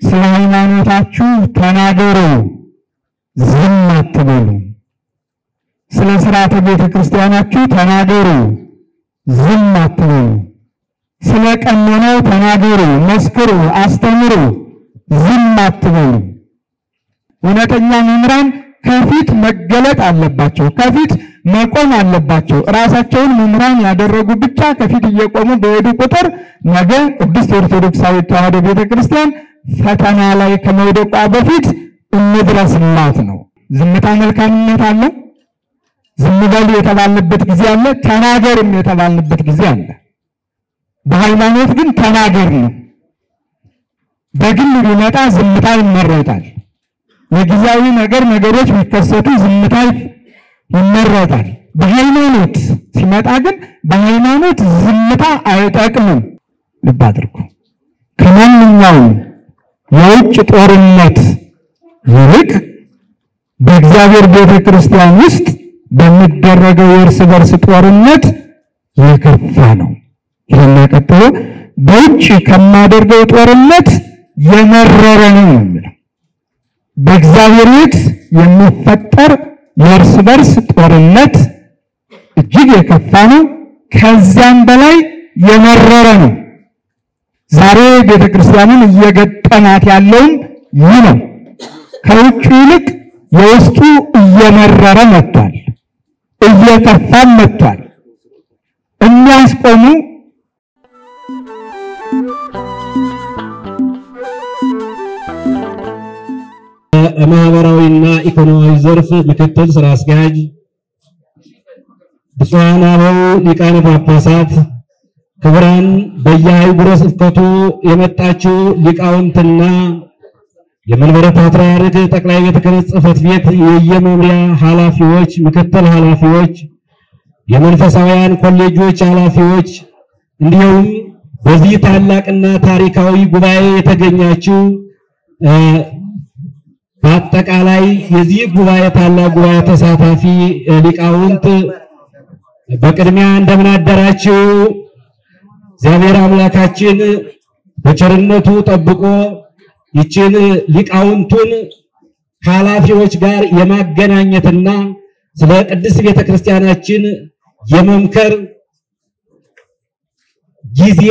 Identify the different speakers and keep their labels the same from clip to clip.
Speaker 1: ስለ ሃይማኖታችሁ ተናገሩ ዝም አትበሉ ስለ ሥርዓተ ቤተክርስቲያናችሁ ተናገሩ ዝም አትበሉ ስለ ቀኖናው ተናገሩ መስክሩ አስተምሩ ዝም አትበሉ እውነተኛ መምህራን ከፊት መገለጥ አለባቸው ከፊት መቆም አለባቸው ራሳቸውን መምህራን ያደረጉ ብቻ ከፊት እየቆሙ በሄዱ ቁጥር ነገ ቅድስት ኦርቶዶክሳዊት ተዋሕዶ ቤተክርስቲያን ፈተና ላይ ከመውደቋ በፊት እንድረስላት ነው ዝምታ መልካምነት አለ ዝም በሉ የተባለበት ጊዜ አለ ተናገርም የተባለበት ጊዜ አለ በሃይማኖት ግን ተናገር ነው በግል ቢመጣ ዝምታ ይመረጣል ለጊዜያዊ ነገሮች ቢከሰቱ ዝምታ ይመረጣል በሃይማኖት ሲመጣ ግን በሃይማኖት ዝምታ አይጠቅምም ልብ አድርጉ ከማንኛውም የውጭ ጦርነት ይልቅ በእግዚአብሔር ቤተክርስቲያን ውስጥ በሚደረገው የእርስ በርስ ጦርነት የከፋ ነው ይሄን ቀጥሎ በውጭ ከማደርገው ጦርነት የመረረ ነው የሚለው በእግዚአብሔር ቤት የሚፈጠር የእርስ በርስ ጦርነት እጅግ የከፋ ነው ከዚያም በላይ የመረረ ነው ዛሬ ቤተክርስቲያንን እየገጠማት ያለውም ይህ ነው ከውጭ ይልቅ የውስጡ እየመረረ መጥቷል እየከፋም መጥቷል የሚያስቆሙ
Speaker 2: ማህበራዊና ኢኮኖሚያዊ ዘርፍ ምክትል ስራ አስኪያጅ ብፁዓን አበው ሊቃነ ጳጳሳት ክቡራን በየአህጉረ ስብከቱ የመጣችሁ ሊቃውንትና የመንበረ ፓትርያርክ ጠቅላይ ቤተ ክህነት ጽሕፈት ቤት የየመምሪያ ኃላፊዎች ምክትል ኃላፊዎች የመንፈሳውያን ኮሌጆች ኃላፊዎች እንዲሁም በዚህ ታላቅና ታሪካዊ ጉባኤ የተገኛችሁ በአጠቃላይ የዚህ ጉባኤ ታላቅ ጉባኤ ተሳታፊ ሊቃውንት በቅድሚያ እንደምን አደራችሁ እግዚአብሔር አምላካችን በቸርነቱ ጠብቆ ይችን ሊቃውንቱን ከኃላፊዎች ጋር የማገናኘትና ስለ ቅድስት ቤተክርስቲያናችን የመምከር ጊዜ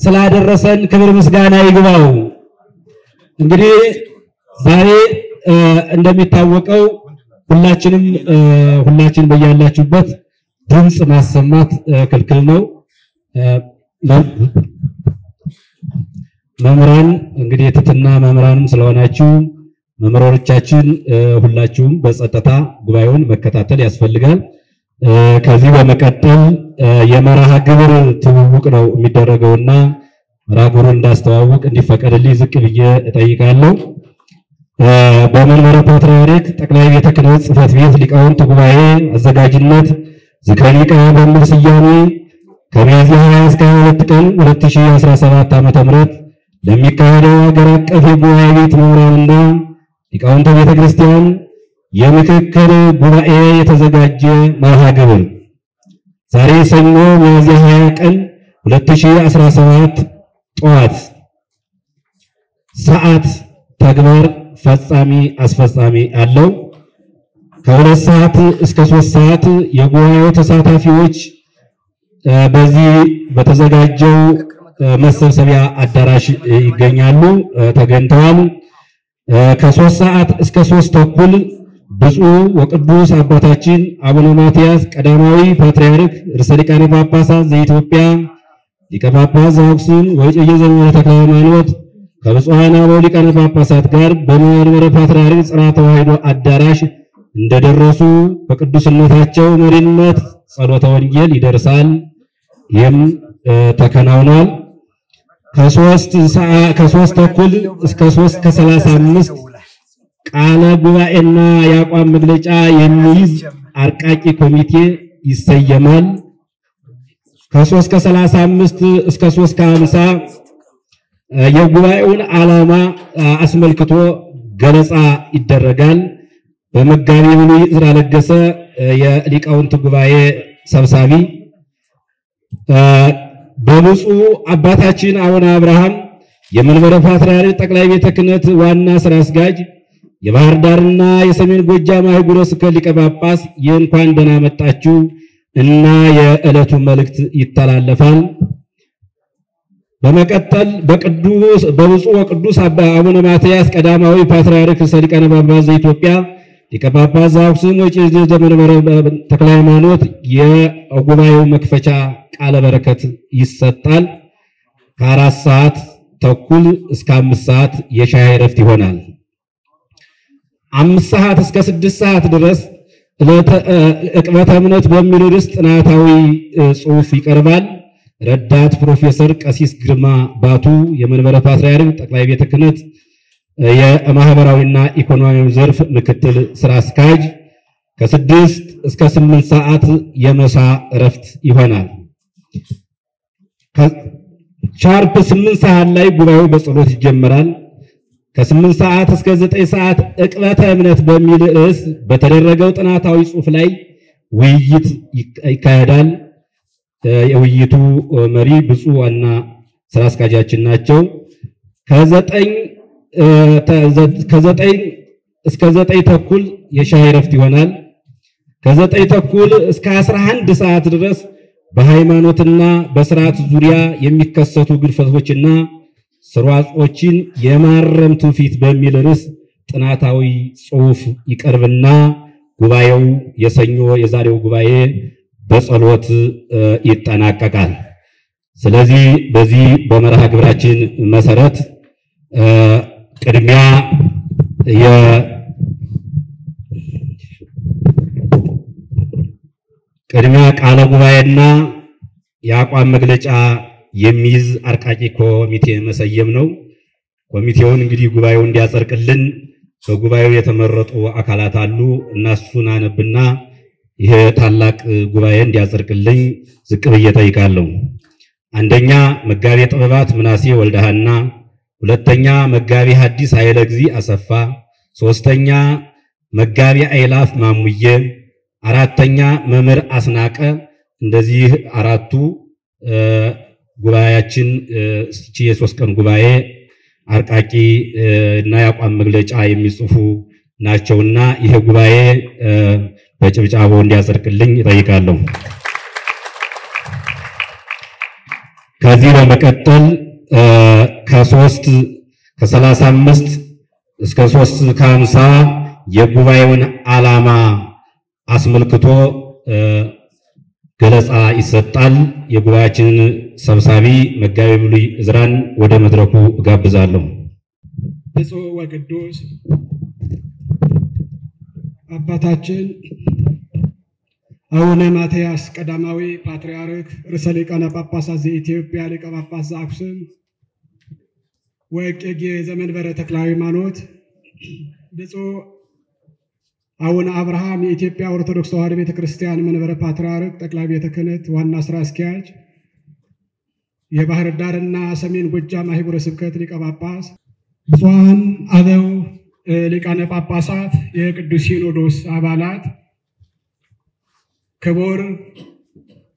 Speaker 2: ስላደረሰን ክብር ምስጋና ይግባው እንግዲህ ዛሬ እንደሚታወቀው ሁላችን በያላችሁበት ድምጽ ማሰማት ክልክል ነው መምህራን እንግዲህ የትትና መምህራንም ስለሆናችሁ መምህሮቻችን ሁላችሁም በጸጥታ ጉባኤውን መከታተል ያስፈልጋል ከዚህ በመቀጠል የመርሃ ግብር ትውውቅ ነው የሚደረገውና መርሃ ግብሩን እንዳስተዋውቅ እንዲፈቀድልኝ ዝቅ ብዬ እጠይቃለሁ በመንበረ ፓትርያርክ ጠቅላይ ቤተ ክህነት ጽሕፈት ቤት ሊቃውንት ጉባኤ አዘጋጅነት ዝክረ ሊቃ በሚል ስያሜ ከሚያዝያ 20 እስከ 22 ቀን 2017 ዓ.ም ለሚካሄደው ሀገር አቀፍ የጉባኤ ቤት መምሪያና ሊቃውንተ ቤተ ክርስቲያን የምክክር ጉባኤ የተዘጋጀ መርሃ ግብር ዛሬ ሰኞ ሚያዝያ 20 ቀን 2017 ጠዋት ሰዓት ተግባር ፈጻሚ አስፈጻሚ አለው ከ2 ሰዓት እስከ 3 ሰዓት የጉባኤው ተሳታፊዎች በዚህ በተዘጋጀው መሰብሰቢያ አዳራሽ ይገኛሉ ተገኝተዋል ከ3 ሰዓት እስከ 3 ተኩል ብፁዕ ወቅዱስ አባታችን አቡነ ማትያስ ቀዳማዊ ፓትርያርክ ርዕሰ ሊቃነ ጳጳሳት ዘኢትዮጵያ ሊቀ ጳጳስ ዘአክሱም ወዕጨጌ ዘመንበረ ተክለ ሃይማኖት ከብፁዓን አበው ሊቃነ ጳጳሳት ጋር በመንበረ ፓትርያርክ ጽርሐ ተዋሕዶ አዳራሽ እንደደረሱ በቅዱስነታቸው መሪነት ጸሎተ ወንጌል ይደርሳል ይህም ተከናውኗል ከ3 ተኩል እስከ 3:35 ቃለ ጉባኤና የአቋም መግለጫ የሚይዝ አርቃቂ ኮሚቴ ይሰየማል ከ3:35 እስከ 3:50 የጉባኤውን ዓላማ አስመልክቶ ገለጻ ይደረጋል በመጋቢ ብሉይ ዕዝራ ለገሰ የሊቃውንት ጉባኤ ሰብሳቢ በብፁዕ አባታችን አቡነ አብርሃም የመንበረ ፓትርያርክ ጠቅላይ ቤተ ክህነት ዋና ስራ አስኪያጅ የባህር ዳርና የሰሜን ጎጃም አህጉረ ስብከት ሊቀ ጳጳስ የእንኳን ደህና መጣችሁ እና የዕለቱ መልእክት ይተላለፋል። በመቀጠል በብፁዕ ወቅዱስ አቡነ ማትያስ ቀዳማዊ ፓትርያርክ ርዕሰ ሊቃነ ጳጳሳት ዘኢትዮጵያ ሊቀ ጳጳስ ዘአክሱም ወእጨጌ ዘመንበረ ተክለ ሃይማኖት የጉባኤው መክፈቻ ቃለ በረከት ይሰጣል። ከ4 ሰዓት ተኩል እስከ 5 ሰዓት የሻይ እረፍት ይሆናል። 5 ሰዓት እስከ 6 ሰዓት ድረስ ዕቅበተ እምነት በሚል ርዕስ ጥናታዊ ጽሑፍ ይቀርባል። ረዳት ፕሮፌሰር ቀሲስ ግርማ ባቱ የመንበረ ፓትርያርክ ጠቅላይ ቤተ ክህነት የማህበራዊና ኢኮኖሚያዊ ዘርፍ ምክትል ስራ አስኪያጅ ከ6 እስከ 8 ሰዓት የምሳ እረፍት ይሆናል። ሻርፕ 8 ሰዓት ላይ ጉባኤው በጸሎት ይጀመራል። ከ8 ሰዓት እስከ 9 ሰዓት ዕቅበተ እምነት በሚል ርዕስ በተደረገው ጥናታዊ ጽሑፍ ላይ ውይይት ይካሄዳል። የውይይቱ መሪ ብፁዕ ዋና ስራ አስኪያጃችን ናቸው። ከ9 እስከ 9 ተኩል የሻይ እረፍት ይሆናል። ከ9 ተኩል እስከ 11 ሰዓት ድረስ በሃይማኖትና በስርዓት ዙሪያ የሚከሰቱ ግድፈቶችና ስርዋጾችን የማረም ትውፊት በሚል ርዕስ ጥናታዊ ጽሑፍ ይቀርብና ጉባኤው የዛሬው ጉባኤ በጸሎት ይጠናቀቃል። ስለዚህ በዚህ በመርሃ ግብራችን መሰረት ቅድሚያ ቃለ ጉባኤና የአቋም መግለጫ የሚይዝ አርቃቂ ኮሚቴ መሰየም ነው። ኮሚቴውን እንግዲህ ጉባኤው እንዲያጸድቅልን በጉባኤው የተመረጡ አካላት አሉ። እነሱን አነብና ይሄ ታላቅ ጉባኤ እንዲያጸድቅልኝ ዝቅ ብዬ እጠይቃለሁ። አንደኛ መጋቤ ጥበባት ምናሴ ወልደሃና፣ ሁለተኛ መጋቤ ሐዲስ ኃይለ እግዚእ አሰፋ፣ ሶስተኛ መጋቤ አይላፍ ማሙዬ፣ አራተኛ መምህር አስናቀ። እንደዚህ አራቱ ጉባኤያችን የ3 ቀን ጉባኤ አርቃቂ እና የአቋም መግለጫ የሚጽፉ ናቸውና ይሄ ጉባኤ በጭብጫቦ እንዲያጸድቅልኝ እጠይቃለሁ። ከዚህ በመቀጠል ከ35 እስከ 3:50 የጉባኤውን ዓላማ አስመልክቶ ገለጻ ይሰጣል። የጉባኤያችንን ሰብሳቢ መጋቤ ብሉይ እዝራን ወደ መድረኩ እጋብዛለሁ።
Speaker 3: ብፁዕ ወቅዱስ አባታችን አቡነ ማትያስ ቀዳማዊ ፓትርያርክ ርዕሰ ሊቃነ ጳጳሳት ዘኢትዮጵያ ሊቀ ጳጳስ ዘአክሱም ወእጨጌ ዘመንበረ ተክለ ሃይማኖት፣ ብፁዕ አቡነ አብርሃም የኢትዮጵያ ኦርቶዶክስ ተዋሕዶ ቤተክርስቲያን መንበረ ፓትርያርክ ጠቅላይ ቤተ ክህነት ዋና ስራ አስኪያጅ፣ የባህር ዳርና ሰሜን ጎጃም አህጉረ ስብከት ሊቀ ጳጳስ፣ ብፁዓን አበው ሊቃነ ጳጳሳት፣ የቅዱስ ሲኖዶስ አባላት፣ ክቡር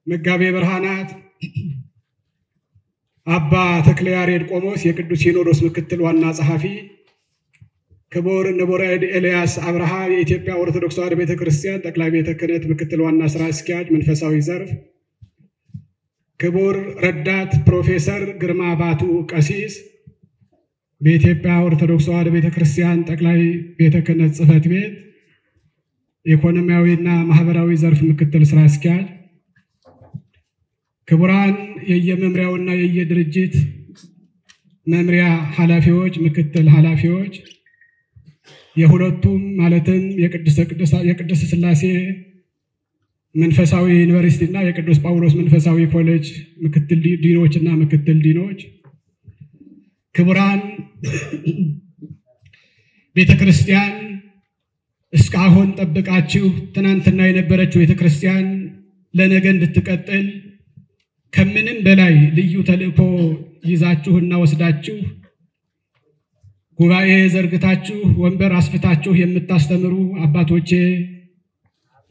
Speaker 3: መጋቤ ብርሃናት አባ ተክለ ያሬድ ቆሞስ የቅዱስ ሲኖዶስ ምክትል ዋና ጸሐፊ፣ ክቡር ንቡረ-እድ ኤልያስ አብርሃ የኢትዮጵያ ኦርቶዶክስ ተዋሕዶ ቤተክርስቲያን ጠቅላይ ቤተ ክህነት ምክትል ዋና ስራ አስኪያጅ መንፈሳዊ ዘርፍ፣ ክቡር ረዳት ፕሮፌሰር ግርማ ባቱ ቀሲስ በኢትዮጵያ ኦርቶዶክስ ተዋሕዶ ቤተክርስቲያን ጠቅላይ ቤተ ክህነት ጽሕፈት ቤት ኢኮኖሚያዊና ማህበራዊ ዘርፍ ምክትል ስራ አስኪያጅ፣ ክቡራን የየመምሪያውና የየድርጅት መምሪያ ኃላፊዎች፣ ምክትል ኃላፊዎች፣ የሁለቱም ማለትም የቅድስት ሥላሴ መንፈሳዊ ዩኒቨርሲቲና የቅዱስ ጳውሎስ መንፈሳዊ ኮሌጅ ምክትል ዲኖችና ምክትል ዲኖች፣ ክቡራን ቤተክርስቲያን እስካሁን ጠብቃችሁ ትናንትና የነበረችው ቤተክርስቲያን ለነገ እንድትቀጥል ከምንም በላይ ልዩ ተልእኮ ይዛችሁና ወስዳችሁ ጉባኤ ዘርግታችሁ ወንበር አስፍታችሁ የምታስተምሩ አባቶቼ፣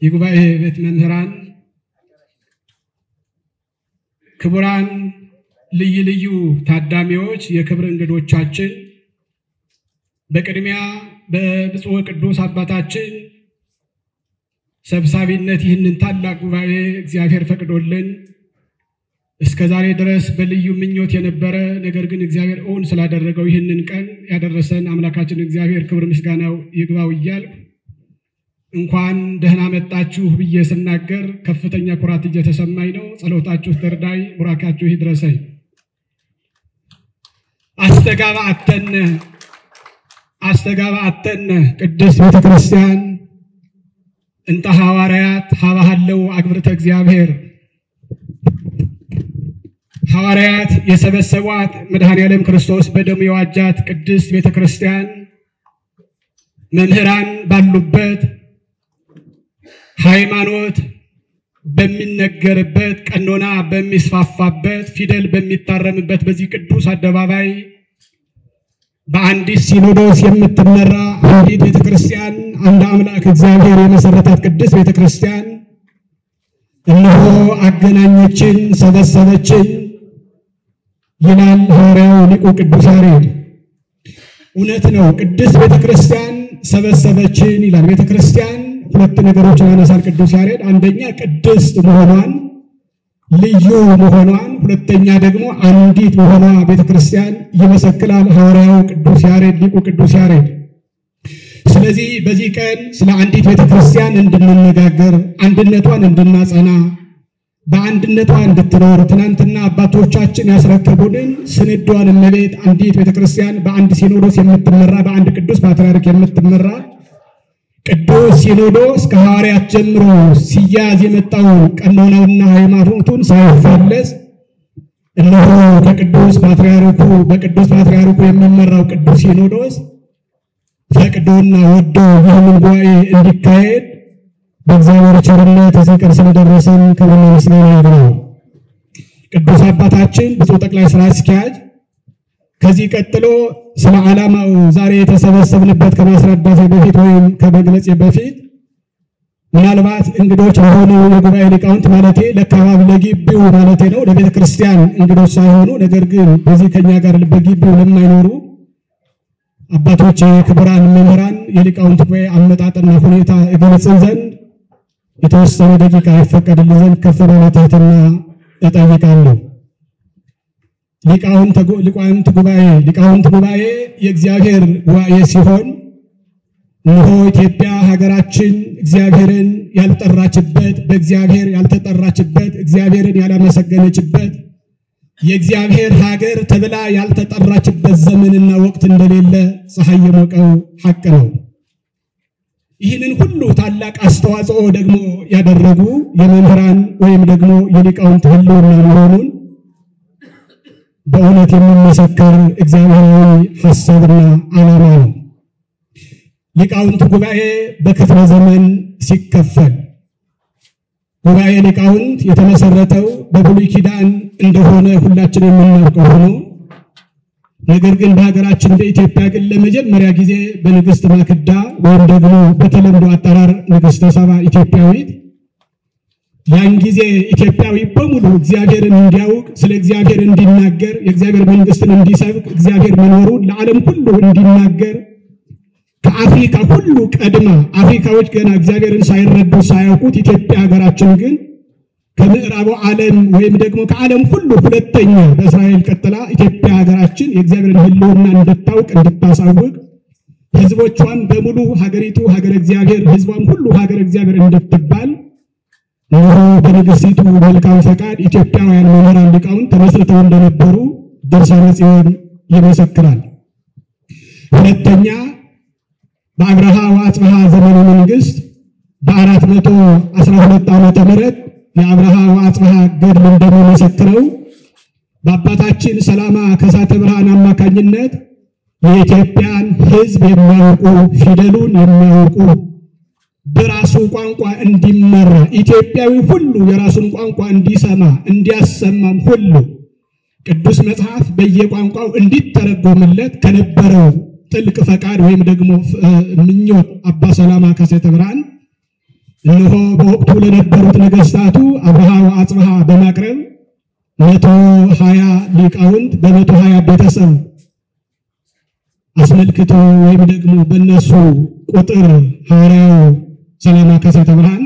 Speaker 3: የጉባኤ ቤት መምህራን፣ ክቡራን ልዩ ታዳሚዎች፣ የክብር እንግዶቻችን በቅድሚያ በብፁዕ ቅዱስ አባታችን ሰብሳቢነት ይህንን ታላቅ ጉባኤ እግዚአብሔር ፈቅዶልን እስከዛሬ ድረስ በልዩ ምኞት የነበረ ነገር ግን እግዚአብሔር እውን ስላደረገው ይህንን ቀን ያደረሰን አምላካችን እግዚአብሔር ክብር ምስጋናው ይግባው እያልኩ እንኳን ደህና መጣችሁ ብዬ ስናገር ከፍተኛ ኩራት እየተሰማኝ ነው። ጸሎታችሁ ትርዳይ፣ ቡራካችሁ ይድረሰኝ። አስተጋባአተነ ቅድስት ቤተክርስቲያን እንተ ሐዋርያት ሀባሃለው አግብርተ እግዚአብሔር ሐዋርያት የሰበሰቧት መድኃኔዓለም ክርስቶስ በደሙ የዋጃት ቅድስት ቤተክርስቲያን መምህራን ባሉበት ሃይማኖት በሚነገርበት ቀኖና በሚስፋፋበት ፊደል በሚታረምበት በዚህ ቅዱስ አደባባይ በአንዲት ሲኖዶስ የምትመራ አንዲት ቤተክርስቲያን አንድ አምላክ እግዚአብሔር የመሰረታት ቅድስት ቤተክርስቲያን እነሆ አገናኘችን፣ ሰበሰበችን ይላል ሐዋርያው ሊቁ ቅዱስ ያሬድ። እውነት ነው። ቅድስት ቤተክርስቲያን ሰበሰበችን ይላል። ቤተክርስቲያን ሁለት ነገሮችን ያነሳል ቅዱስ ያሬድ። አንደኛ ቅድስት መሆኗን፣ ልዩ መሆኗን፣ ሁለተኛ ደግሞ አንዲት መሆኗ ቤተክርስቲያን ይመሰክራል ሐዋርያው ቅዱስ ያሬድ ሊቁ ቅዱስ ያሬድ። ስለዚህ በዚህ ቀን ስለ አንዲት ቤተክርስቲያን እንድንነጋገር፣ አንድነቷን እንድናጸና፣ በአንድነቷ እንድትኖር ትናንትና አባቶቻችን ያስረከቡንን ስንዷን እመቤት አንዲት ቤተክርስቲያን በአንድ ሲኖዶስ የምትመራ በአንድ ቅዱስ ፓትርያርክ የምትመራ ቅዱስ ሲኖዶስ ከሐዋርያት ጀምሮ ሲያዝ የመጣውን ቀኖናውና ሃይማኖቱን ሳይፋለስ እነሆ ከቅዱስ ፓትርያርኩ በቅዱስ ፓትርያርኩ የሚመራው ቅዱስ ሲኖዶስ ፈቅዶና ወዶ ይህንን ጉባኤ እንዲካሄድ በእግዚአብሔር ቸርነት እዚህ ቀን ስለደረሰን ክብርና ምስጋና ይግባው። ቅዱስ አባታችን ብፁዕ ጠቅላይ ሥራ አስኪያጅ ከዚህ ቀጥሎ ስለ ዓላማው ዛሬ የተሰበሰብንበት ከማስረዳቴ በፊት ወይም ከመግለጼ በፊት ምናልባት እንግዶች ለሆኑ የጉባኤ ሊቃውንት ማለቴ ለአካባቢ ለግቢው ማለቴ ነው፣ ለቤተ ክርስቲያን እንግዶች ሳይሆኑ ነገር ግን በዚህ ከኛ ጋር በግቢው ለማይኖሩ አባቶች፣ ክቡራን መምህራን፣ የሊቃውንት ጉባኤ አመጣጥና ሁኔታ እገልጽን ዘንድ የተወሰነ ደቂቃ ይፈቀድልኝ ዘንድ ከፍ ባለ ትሕትና እጠይቃለሁ። ሊቃውንት ጉባኤ የእግዚአብሔር ጉባኤ ሲሆን እነሆ ኢትዮጵያ ሀገራችን እግዚአብሔርን ያልጠራችበት፣ በእግዚአብሔር ያልተጠራችበት፣ እግዚአብሔርን ያላመሰገነችበት፣ የእግዚአብሔር ሀገር ተብላ ያልተጠራችበት ዘመንና ወቅት እንደሌለ ፀሐይ የሞቀው ሐቅ ነው። ይህንን ሁሉ ታላቅ አስተዋጽኦ ደግሞ ያደረጉ የመምህራን ወይም ደግሞ የሊቃውንት ህልውና መሆኑን በእውነት የሚመሰከር እግዚአብሔራዊ ሐሳብና ዓላማ ነው። ሊቃውንት ጉባኤ በክፍለ ዘመን ሲከፈል ጉባኤ ሊቃውንት የተመሰረተው በብሉይ ኪዳን እንደሆነ ሁላችን የምናውቀው ሆኖ ነገር ግን በሀገራችን በኢትዮጵያ ግን ለመጀመሪያ ጊዜ በንግስት ማክዳ ወይም ደግሞ በተለምዶ አጠራር ንግስተ ሳባ ኢትዮጵያዊት ያን ጊዜ ኢትዮጵያዊ በሙሉ እግዚአብሔርን እንዲያውቅ፣ ስለ እግዚአብሔር እንዲናገር፣ የእግዚአብሔር መንግስትን እንዲሰብክ፣ እግዚአብሔር መኖሩን ለዓለም ሁሉ እንዲናገር ከአፍሪካ ሁሉ ቀድማ አፍሪካዎች ገና እግዚአብሔርን ሳይረዱ ሳያውቁት ኢትዮጵያ ሀገራችን ግን ከምዕራቡ ዓለም ወይም ደግሞ ከዓለም ሁሉ ሁለተኛ በእስራኤል ቀጥላ ኢትዮጵያ ሀገራችን የእግዚአብሔርን ህልውና እንድታውቅ እንድታሳውቅ ህዝቦቿን በሙሉ ሀገሪቱ ሀገረ እግዚአብሔር ህዝቧም ሁሉ ሀገረ እግዚአብሔር እንድትባል እነሆ በንግሥቲቱ መልካም ፈቃድ ኢትዮጵያውያን መምህራን ሊቃውንት ተመስርተው እንደነበሩ ድርሳነ ጽዮን ይመሰክራል። ሁለተኛ በአብርሃ ወአጽብሃ ዘመነ መንግስት በ412 ዓመተ ምህረት የአብርሃ ወአጽብሃ ገድል እንደሚመሰክረው በአባታችን ሰላማ ከሳተ ብርሃን አማካኝነት የኢትዮጵያን ህዝብ የሚያውቁ ፊደሉን የሚያውቁ በራሱ ቋንቋ እንዲመራ ኢትዮጵያዊ ሁሉ የራሱን ቋንቋ እንዲሰማ እንዲያሰማም ሁሉ ቅዱስ መጽሐፍ በየቋንቋው እንዲተረጎምለት ከነበረው ጥልቅ ፈቃድ ወይም ደግሞ ምኞት አባ ሰላማ ከሳተ ብርሃን እነሆ በወቅቱ ለነበሩት ነገስታቱ አብርሃ ወአጽብሃ በማቅረብ 120 ሊቃውንት በ120 ቤተሰብ አስመልክቶ ወይም ደግሞ በእነሱ ቁጥር ሐዋርያው ሰላማ ከሰተ ብርሃን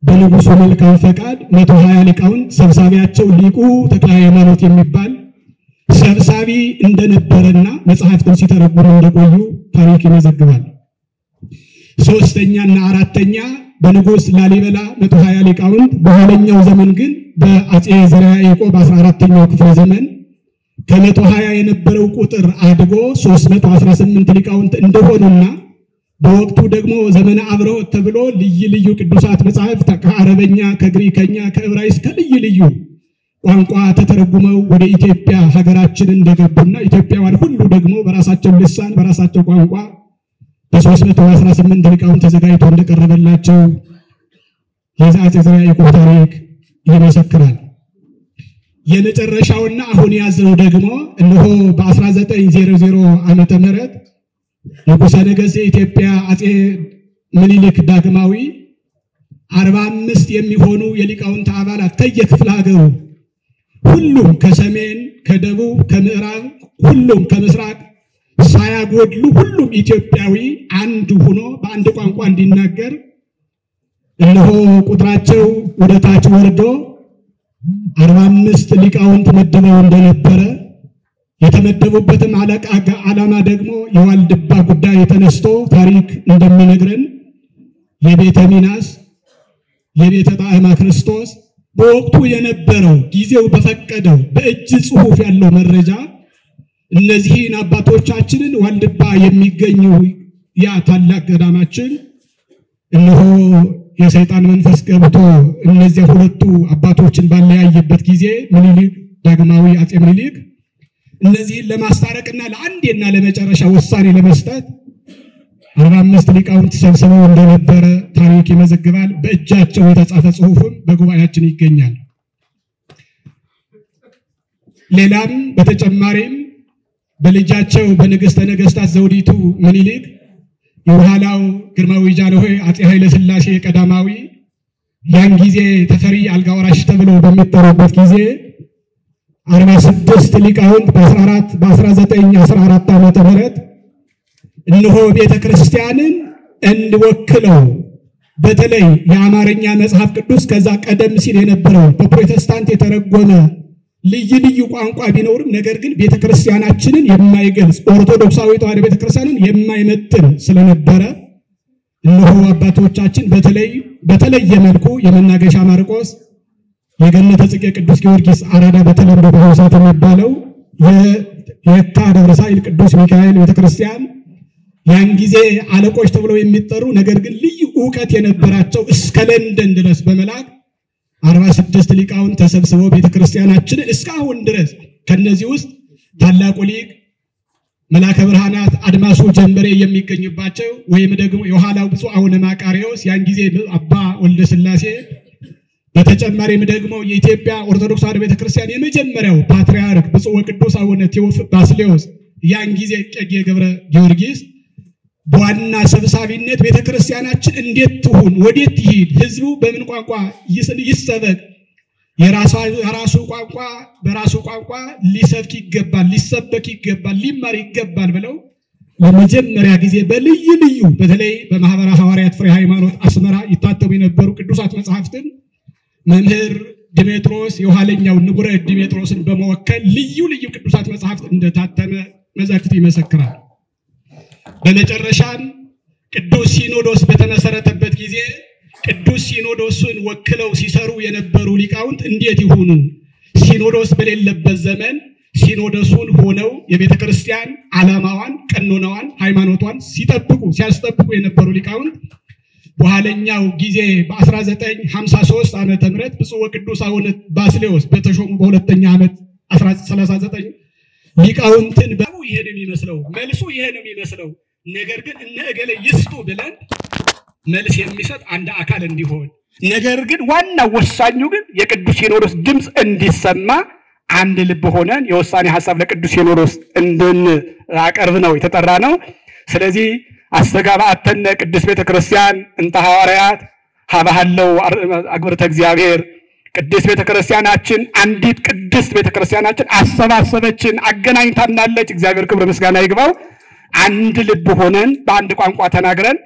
Speaker 3: በንጉሱ መልካም ፈቃድ 120 ሊቃውንት ሰብሳቢያቸው ሊቁ ተክለ ሃይማኖት የሚባል ሰብሳቢ እንደነበረና መጽሐፍትን ሲተረጉሙ እንደቆዩ ታሪክ ይመዘግባል። ሶስተኛና አራተኛ በንጉስ ላሊበላ 120 ሊቃውንት በኋለኛው ዘመን ግን በአጼ ዘርዓ ያዕቆብ 14ኛው ክፍለ ዘመን ከ120 የነበረው ቁጥር አድጎ 318 ሊቃውንት እንደሆኑና በወቅቱ ደግሞ ዘመነ አብረውት ተብሎ ልዩ ቅዱሳት መጻሕፍት ከአረበኛ ከግሪከኛ ከዕብራይስጥ ከልዩ ቋንቋ ተተረጉመው ወደ ኢትዮጵያ ሀገራችን እንደገቡና ኢትዮጵያውያን ሁሉ ደግሞ በራሳቸው ልሳን በራሳቸው ቋንቋ በ318 ሊቃውንት ተዘጋጅቶ እንደቀረበላቸው የአጼ ዘርዓ ያዕቆብ ታሪክ ይመሰክራል። የመጨረሻውና አሁን ያዘው ደግሞ እነሆ በ1900 ዓመተ ምህረት ንጉሠ ነገሥት የኢትዮጵያ አጼ ምኒልክ ዳግማዊ 45 የሚሆኑ የሊቃውንት አባላት ከየክፍለ ሀገሩ ሁሉም ከሰሜን ከደቡብ ከምዕራብ ሁሉም ከምስራቅ ሳያጎድሉ ሁሉም ኢትዮጵያዊ አንድ ሆኖ በአንድ ቋንቋ እንዲናገር እነሆ ቁጥራቸው ወደ ታች ወርዶ 45 ሊቃውንት መድበው እንደነበረ የተመደቡበትም ዓላማ ደግሞ የዋልድባ ጉዳይ ተነስቶ ታሪክ እንደሚነግረን የቤተ ሚናስ የቤተ ጣዕማ ክርስቶስ በወቅቱ የነበረው ጊዜው በፈቀደው በእጅ ጽሑፍ ያለው መረጃ እነዚህን አባቶቻችንን ዋልድባ የሚገኙ ያ ታላቅ ገዳማችን እነሆ የሰይጣን መንፈስ ገብቶ እነዚህ ሁለቱ አባቶችን ባለያየበት ጊዜ ምኒልክ ዳግማዊ አጼ ምኒልክ እነዚህን ለማስታረቅና ለአንዴና ለመጨረሻ ውሳኔ ለመስጠት 45 ሊቃውንት ሰብስበው እንደነበረ ታሪክ ይመዘግባል። በእጃቸው የተጻፈ ጽሑፍም በጉባኤያችን ይገኛል። ሌላም በተጨማሪም በልጃቸው በንግሥተ ነገሥታት ዘውዲቱ ምኒልክ የኋላው ግርማዊ ጃንሆይ አጼ ኃይለ ሥላሴ ቀዳማዊ ያን ጊዜ ተፈሪ አልጋ ወራሽ ተብለው በሚጠሩበት ጊዜ 46 ሊቃውንት በ1914 ዓመተ ምህረት እነሆ ቤተክርስቲያንን እንወክለው በተለይ የአማርኛ መጽሐፍ ቅዱስ ከዛ ቀደም ሲል የነበረው በፕሮቴስታንት የተረጎመ ልዩ ቋንቋ ቢኖርም ነገር ግን ቤተክርስቲያናችንን የማይገልጽ ኦርቶዶክሳዊ ተዋሕዶ ቤተክርስቲያንን የማይመጥን ስለነበረ እነሆ አባቶቻችን በተለየ መልኩ የመናገሻ ማርቆስ የገነተ ጽጌ ቅዱስ ጊዮርጊስ አራዳ በተለምዶ በሆሳዕት የሚባለው የካ ደብረ ሳይል ቅዱስ ሚካኤል ቤተክርስቲያን ያን ጊዜ አለቆች ተብለው የሚጠሩ ነገር ግን ልዩ ዕውቀት የነበራቸው እስከ ለንደን ድረስ በመላክ 46 ሊቃውንት ተሰብስበው ቤተክርስቲያናችንን እስካሁን ድረስ ከነዚህ ውስጥ ታላቁ ሊቅ መላከ ብርሃናት አድማሱ ጀንበሬ የሚገኙባቸው ወይም ደግሞ የኋላው ብፁዕ አቡነ ማቃርዮስ ያን ጊዜ አባ ወልደ ሥላሴ በተጨማሪም ደግሞ የኢትዮጵያ ኦርቶዶክስ ተዋሕዶ ቤተክርስቲያን የመጀመሪያው ፓትርያርክ ብፁዕ ወቅዱስ አቡነ ባስልዮስ ያን ጊዜ እጨጌ ገብረ ጊዮርጊስ በዋና ሰብሳቢነት ቤተክርስቲያናችን እንዴት ትሁን ወዴት ይሂድ ህዝቡ በምን ቋንቋ ይሰበክ የራሱ ቋንቋ በራሱ ቋንቋ ሊሰብክ ይገባል ሊሰበክ ይገባል ሊማር ይገባል ብለው ለመጀመሪያ ጊዜ በልዩ በተለይ በማህበረ ሐዋርያት ፍሬ ሃይማኖት አስመራ ይታተሙ የነበሩ ቅዱሳት መጻሕፍትን መምህር ዲሜጥሮስ የኋለኛው ንጉረ ዲሜጥሮስን በመወከል ልዩ ቅዱሳት መጻሕፍት እንደታተመ መዛግብት ይመሰክራል። በመጨረሻም ቅዱስ ሲኖዶስ በተመሰረተበት ጊዜ ቅዱስ ሲኖዶስን ወክለው ሲሰሩ የነበሩ ሊቃውንት እንዴት ይሆኑ ሲኖዶስ በሌለበት ዘመን ሲኖዶሱን ሆነው የቤተክርስቲያን ዓላማዋን ቀኖናዋን ሃይማኖቷን ሲያስጠብቁ የነበሩ ሊቃውንት በኋለኛው ጊዜ በ1953 ዓመተ ምህረት ብፁዕ ወቅዱስ አቡነ ባስልዮስ በተሾሙ በሁለተኛ ዓመት 1939 ሊቃውንትን ይሄንም ይመስለው መልሱ ይሄንም ይመስለው ነገር ግን እነ እገሌ ይስጡ ብለን መልስ የሚሰጥ አንድ አካል እንዲሆን ነገር ግን ዋናው ወሳኙ ግን የቅዱስ ሲኖዶስ ድምጽ እንዲሰማ አንድ ልብ ሆነን የውሳኔ ሐሳብ ለቅዱስ ሲኖዶስ እንድናቀርብ ነው የተጠራ ነው። ስለዚህ አስተጋባተነ ቅዱስ ቤተክርስቲያን እንተ ሐዋርያት ሀባሃለው አግብርተ እግዚአብሔር ቅድስት ቤተክርስቲያናችን አንዲት ቅድስት ቤተክርስቲያናችን አሰባሰበችን አገናኝታናለች። እግዚአብሔር ክብር ምስጋና ይግባው። አንድ ልብ ሆነን በአንድ ቋንቋ ተናግረን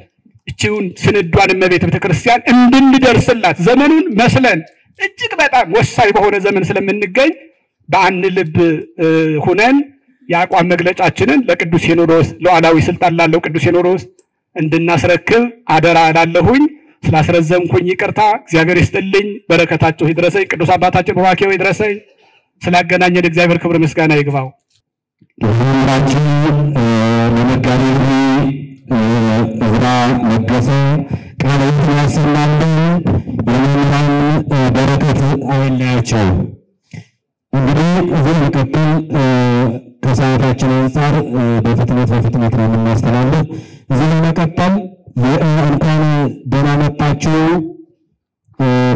Speaker 3: እቺውን ስንዷን እመቤት ቤተክርስቲያን እንድንደርስላት ዘመኑን መስለን እጅግ በጣም ወሳኝ በሆነ ዘመን ስለምንገኝ በአንድ ልብ ሆነን የአቋም መግለጫችንን ለቅዱስ ሲኖዶስ ሉዓላዊ ስልጣን ላለው ቅዱስ ሲኖዶስ እንድናስረክብ አደራ እላለሁኝ። ስላስረዘምኩኝ ይቅርታ፣ እግዚአብሔር ይስጥልኝ። በረከታቸው ይድረሰኝ። ቅዱስ አባታችን ቡራኬው ይድረሰኝ። ስላገናኘን እግዚአብሔር ክብር ምስጋና ይግባው።
Speaker 1: ለሁላችን ለመጋቢ እዝራ ለገሰ ቃል ያሰማልን። የመምህራን በረከት አይለያቸው። እንግዲህ እዚህ መቀጠል ከሰዓታችን አንፃር በፍጥነት ነው የምናስተላልፍ። እዚህ መቀጠል እንኳን ደህና መጣችሁ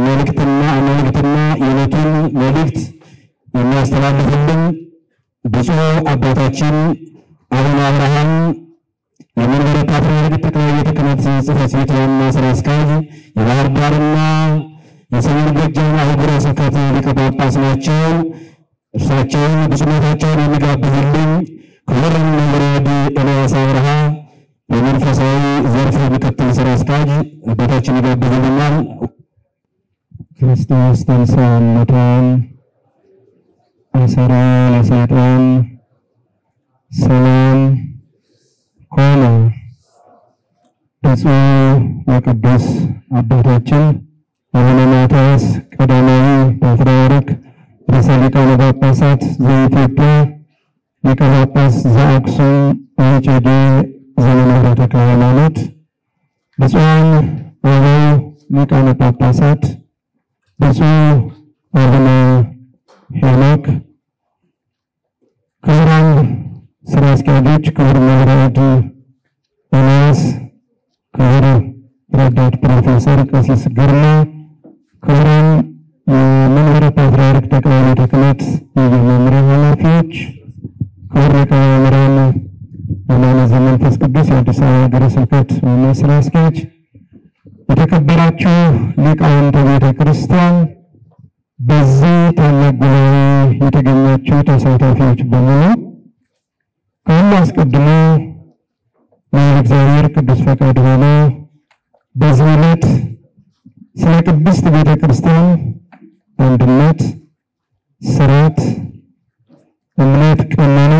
Speaker 1: መልእክትና የዕለቱን መልእክት የሚያስተላልፍልን ብፁዕ አባታችን አቡነ አብርሃም የመንበረ ፓትርያርክ ጠቅላይ ቤተ ክህነት ጽሕፈት ቤት ዋና ሥራ አስኪያጅ የባህር ዳርና የሰሜን ጎጃም ሀገረ ስብከት ሊቀ ጳጳስ ናቸው። እርሳቸውን ብፁዕነታቸውን የሚጋብዙልኝ ክቡር መምህር ኤልያስ አብርሃ የመንፈሳዊ ዘርፍ ምክትል ሥራ አስኪያጅ አባታችን ይጋብዙልናል። ክርስቶስ ተንሥአ እሙታን አሰሮ ለሰይጣን ሰላም ኮነ። ብፁዕ ወቅዱስ አባታችን አቡነ ማትያስ ቀዳማዊ ፓትርያርክ ርዕሰ ሊቃነ ጳጳሳት ዘኢትዮጵያ ሊቀ ጳጳስ ዘአክሱም ወዕጨጌ ዘመንበረ ተክለ ሃይማኖት፣ ብፁዓን አበው ሊቃነ ጳጳሳት፣ ብፁዕ አቡነ ሄኖክ፣ ክቡራን ሥራ አስኪያጆች፣ ክቡር መምህር ኤልያስ፣ ክቡር ረዳት ፕሮፌሰር ቀሲስ ግርማ፣ ክቡራን የመንበረ ፓትርያርክ ጠቅላይ ቤተ ክህነት የመምሪያ ኃላፊዎች፣ ክቡር ሊቀ መምህራን የማነ ዘመንፈስ ቅዱስ የአዲስ አበባ ሀገረ ስብከት ዋና ሥራ አስኪያጅ፣ የተከበራችሁ ሊቃውንተ ቤተ ክርስቲያን፣ በዚህ ታላቅ ጉባኤ የተገኛችሁ ተሳታፊዎች በሙሉ ከሁሉ አስቀድሞ የእግዚአብሔር ቅዱስ ፈቃድ ሆኖ በዚህ ዕለት ስለ ቅድስት ቤተ ክርስቲያን አንድነት፣ ስርዓት፣ እምነት፣ ቀኖና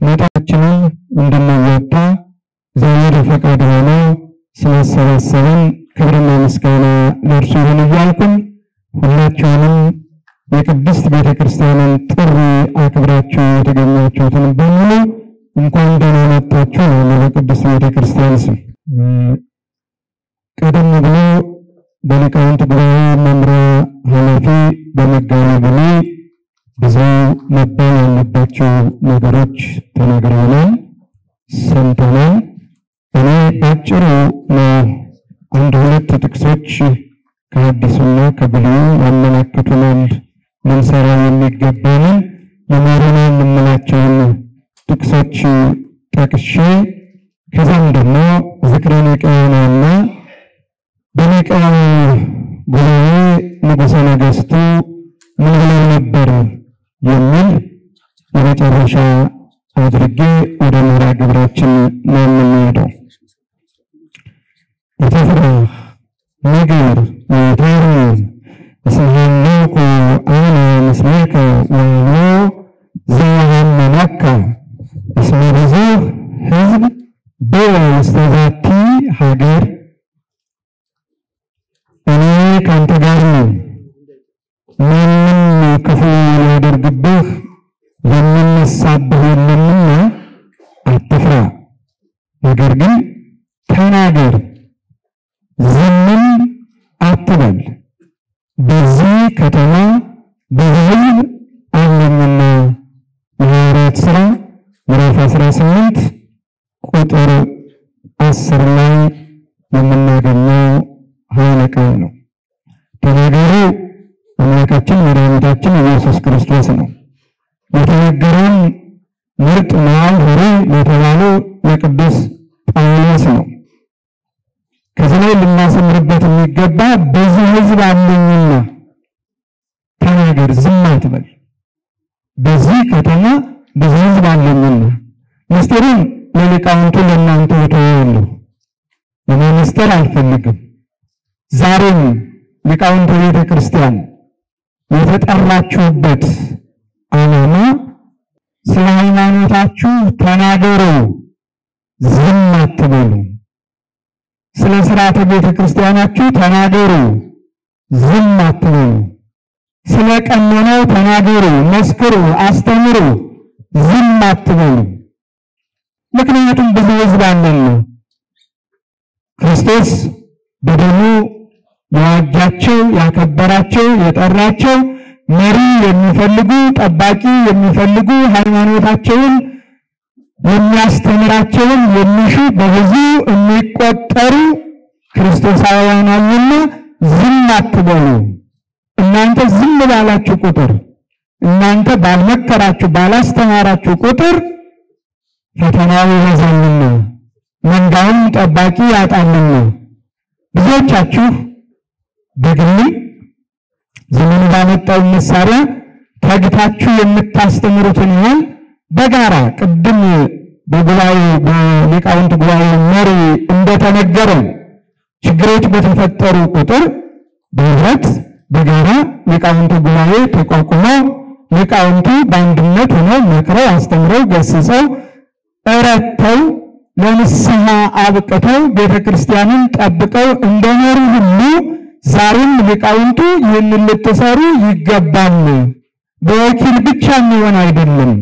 Speaker 1: መጣችንን እንድንወጣ እግዚአብሔር ፈቃድ ሆኖ ስለሰበሰበን ክብርና ምስጋና ለእርሱ ይሁን እያልኩኝ ሁላችሁንም የቅድስት ቤተ ክርስቲያንን ጥሪ አክብራችሁ የተገኛችሁትን በሙሉ እንኳን ደህና መጣችሁ ነው ለቅድስት ቤተ ክርስቲያን ስም። ቀደም ብሎ በሊቃውንት ጉባኤ መምሪያ ኃላፊ በመጋቢ ብሎ ብዙ መባል ያለባቸው ነገሮች ተናግረዋል፣ ሰምተናል። እኔ ባጭሩ ነው አንድ ሁለት ጥቅሶች ከአዲሱና ከብሉይ ያመለክቱናል ልንሰራ የሚገባንን የማረናን የምላቸውን ጥቅሶች ጠቅሼ ከዛም ደግሞ ዝክረ ኒቅያና በኒቅያ ጉባኤ ንጉሠ ነገሥቱ ምን ብለው ነበር የሚል የመጨረሻ አድርጌ ወደ መርሐ ግብራችን ነው የምንሄደው። የተፍራህ ነገር ወይታርም እስመሃለኩ አነ ምስሌከ ወይኖ ዘያሃመነከ እስመ ብዙኅ ሕዝብ በውስተ ዛቲ ሀገር። እኔ ከአንተ ጋር ነኝ፣ ማንም ክፉ ሊያደርግብህ የሚነሳብህ የለምና አትፍራ፣ ነገር ግን ተናገር፣ ዝምም አትበል። በዚህ ከተማ በሕዝብ አለኝና። የሐዋርያት ሥራ ምዕራፍ 18 ቁጥር 10 ላይ የምናገኘው ኃይለ ቃል ነው። ተናገሩ አምላካችን መድኃኒታችን ኢየሱስ ክርስቶስ ነው። የተነገረውን ምርጥ መዋዕል ሆሬ የተባለው የቅዱስ ጳውሎስ ነው። ከዚህ ላይ ልናሰምርበት የሚገባ ብዙ ሕዝብ አለኝና ተናገር፣ ዝም አትበል። በዚህ ከተማ ብዙ ሕዝብ አለኝና ምስጢሩን ለሊቃውንቱ ለእናንተ እተዋለሁ፣ ለማመስጠር አልፈልግም። ዛሬም ሊቃውንቱ ቤተ ክርስቲያን የተጠራችሁበት ዓላማ ስለ ሃይማኖታችሁ ተናገሩ፣ ዝም አትበሉ። ስለ ሥርዓተ ቤተ ክርስቲያናችሁ ተናገሩ፣ ዝም አትበሉ። ስለ ቀኖናው ተናገሩ፣ መስክሩ፣ አስተምሩ፣ ዝም አትበሉ። ምክንያቱም ብዙ ሕዝብ አለን። ክርስቶስ በደሙ ያዋጃቸው፣ ያከበራቸው፣ የጠራቸው መሪ የሚፈልጉ፣ ጠባቂ የሚፈልጉ፣ ሃይማኖታቸውን የሚያስተምራቸውን የሚሹ በብዙ የሚቆጠሩ ክርስቶሳውያን አሉና ዝም አትበሉ። እናንተ ዝም ባላችሁ ቁጥር፣ እናንተ ባልመከራችሁ ባላስተማራችሁ ቁጥር ፈተናው ይበዛልና መንጋውም ጠባቂ ያጣልና ብዙዎቻችሁ በግልም ዘመኑ ባመጣው መሳሪያ ተግታችሁ የምታስተምሩትን ያህል በጋራ ቅድም በጉባኤ በሊቃውንት ጉባኤ መሪ እንደተነገረ ችግሮች በተፈጠሩ ቁጥር በህብረት በጋራ ሊቃውንቱ ጉባኤ ተቋቁመው ሊቃውንቱ በአንድነት ሆነው መክረው አስተምረው ገስጸው እረተው ለንስሐ አብቅተው ቤተክርስቲያንን ጠብቀው እንደኖሩ ሁሉ ዛሬም ሊቃውንቱ ይህንን ልትሰሩ ይገባል። በወኪል ብቻ የሚሆን አይደለም።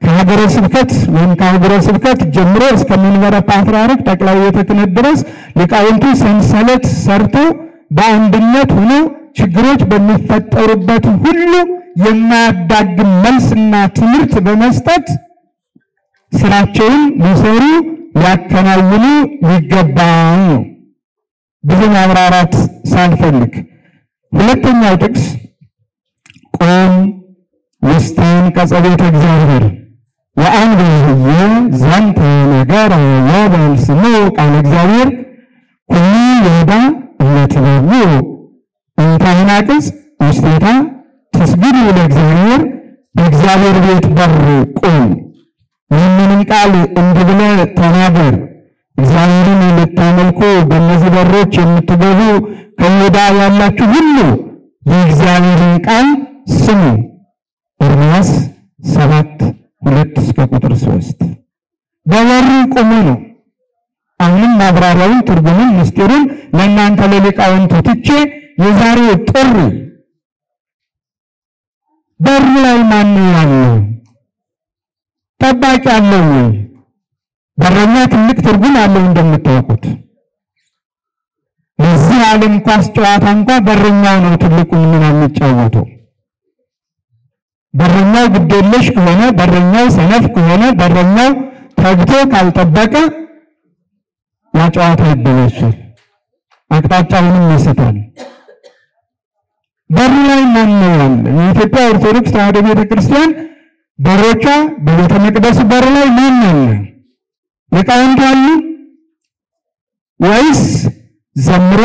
Speaker 1: ከሀገረ ስብከት ወይም ከሀገረ ስብከት ጀምሮ እስከ መንበረ ፓትርያርክ ጠቅላይ ቤተ ክህነት ድረስ ሊቃውንቱ ሰንሰለት ሰርተው በአንድነት ሆነው ችግሮች በሚፈጠሩበት ሁሉ የማያዳግም መልስና ትምህርት በመስጠት ስራቸውን ሊሰሩ ሊያከናውኑ ይገባል ነው። ብዙ ማብራራት ሳልፈልግ ሁለተኛው ጥቅስ ቆም ውስጥን ከጸቤተ እግዚአብሔር ወአንብብየ ዘንተ ነገረ ወበል ስሙ ቃለ እግዚአብሔር ኩሉ ይሁዳ እለትበሉ እንታይናቅጽ ውስቴታ ተስግዱ ለእግዚአብሔር በእግዚአብሔር ቤት በር ቁም። ይህንንም ቃል እንዲህ ብለህ ተናገር። እግዚአብሔርን የምታመልኩ በእነዚህ በሮች የምትገቡ ከይሁዳ ያላችሁ ሁሉ የእግዚአብሔርን ቃል ስሙ። ኤርምያስ 7:2-3 በበሩ ቁሙ ነው። አሁንም ማብራሪያውን ትርጉሙን ምስጢሩን ለእናንተ ለሊቃውንቱ ትቼ የዛሬው ጥሪ በሩ ላይ ማን ያለው? ጠባቂ አለው ወይ? በረኛ ትልቅ ትርጉም አለው እንደምታውቁት። ለዚህ ዓለም ኳስ ጨዋታ እንኳን በረኛው ነው ትልቁን ሚና የሚጫወተው። በረኛው ግዴለሽ ከሆነ፣ በረኛው ሰነፍ ከሆነ፣ በረኛው ተግቶ ካልጠበቀ ያ ጨዋታ ይበላሻል፣ አቅጣጫውንም ይስታል። በሩ ላይ ማን ነው ያለ? የኢትዮጵያ ኦርቶዶክስ ተዋሕዶ ቤተክርስቲያን በሮቿ በቤተ መቅደስ በር ላይ ማን አለ? ሊቃውንት አሉ ወይስ ዘምሮ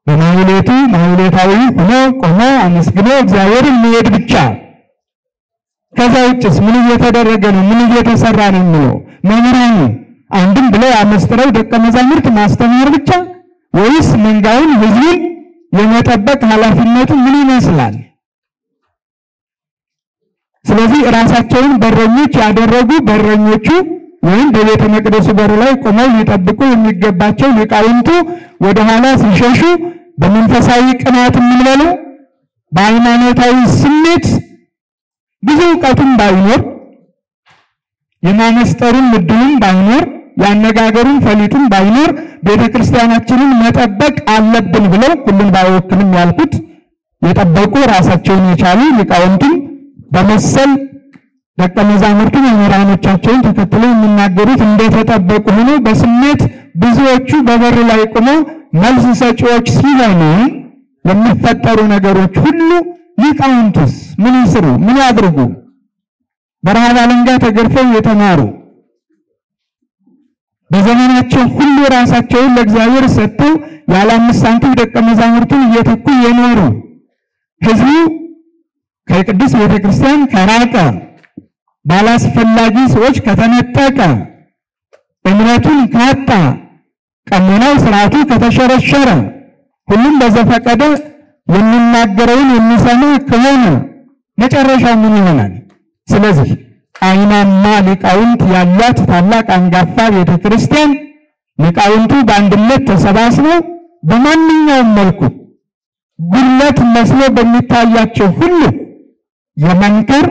Speaker 1: በማህሌቱ ማህሌታዊ ሆኖ ቆሞ አመስግኖ እግዚአብሔርን መሄድ ብቻ? ከዛ ውጭስ ምን እየተደረገ ነው? ምን እየተሰራ ነው የሚለው? መምህራኑ አንድም ብለው አመስጥረው ደቀ መዛሙርት ማስተማር ብቻ ወይስ መንጋውን ሕዝቡን የመጠበቅ ኃላፊነቱ ምን ይመስላል? ስለዚህ ራሳቸውን በረኞች ያደረጉ በረኞቹ ወይም በቤተ መቅደሱ በር ላይ ቆመው ሊጠብቁ የሚገባቸው ሊቃውንቱ ወደ ኋላ ሲሸሹ በመንፈሳዊ ቅናት የምንበለው በሃይማኖታዊ ስሜት ብዙ ዕውቀቱም ባይኖር የማመስጠሩን ምድሉም ባይኖር ያነጋገሩን ፈሊጡም ባይኖር ቤተክርስቲያናችንን መጠበቅ አለብን ብለው ሁሉን ባይወክልም ያልኩት የጠበቁ ራሳቸውን የቻሉ ሊቃውንቱም በመሰል ደቀ መዛሙርቱ መምህራኖቻቸውን ተከትለው የሚናገሩት እንደተጠበቁ ሆኖ በስሜት ብዙዎቹ በበር ላይ ቆመው መልስ ሰጪዎች ሲሆኑ ለሚፈጠሩ ነገሮች ሁሉ ሊቃውንቱስ ምን ይስሩ? ምን ያድርጉ? በረሃብ አለንጋ ተገርፈው የተማሩ በዘመናቸው ሁሉ ራሳቸውን ለእግዚአብሔር ሰጥተው ያለ 5 ሳንቲም ደቀ መዛሙርቱን እየተኩ የኖሩ ሕዝቡ ከቅዱስ ቤተክርስቲያን ከራቀ ባላስፈላጊ ሰዎች ከተነጠቀ እምነቱን ካጣ ቀኖናው ሥርዓቱ ከተሸረሸረ ሁሉም በዘፈቀደ የሚናገረውን የሚሰማ ከሆነ መጨረሻው ምን ይሆናል? ስለዚህ አይናማ ሊቃውንት ያሏት ታላቅ አንጋፋ ቤተክርስቲያን ሊቃውንቱ በአንድነት ተሰባስበው በማንኛውም መልኩ ጉድለት መስሎ በሚታያቸው ሁሉ የመንከር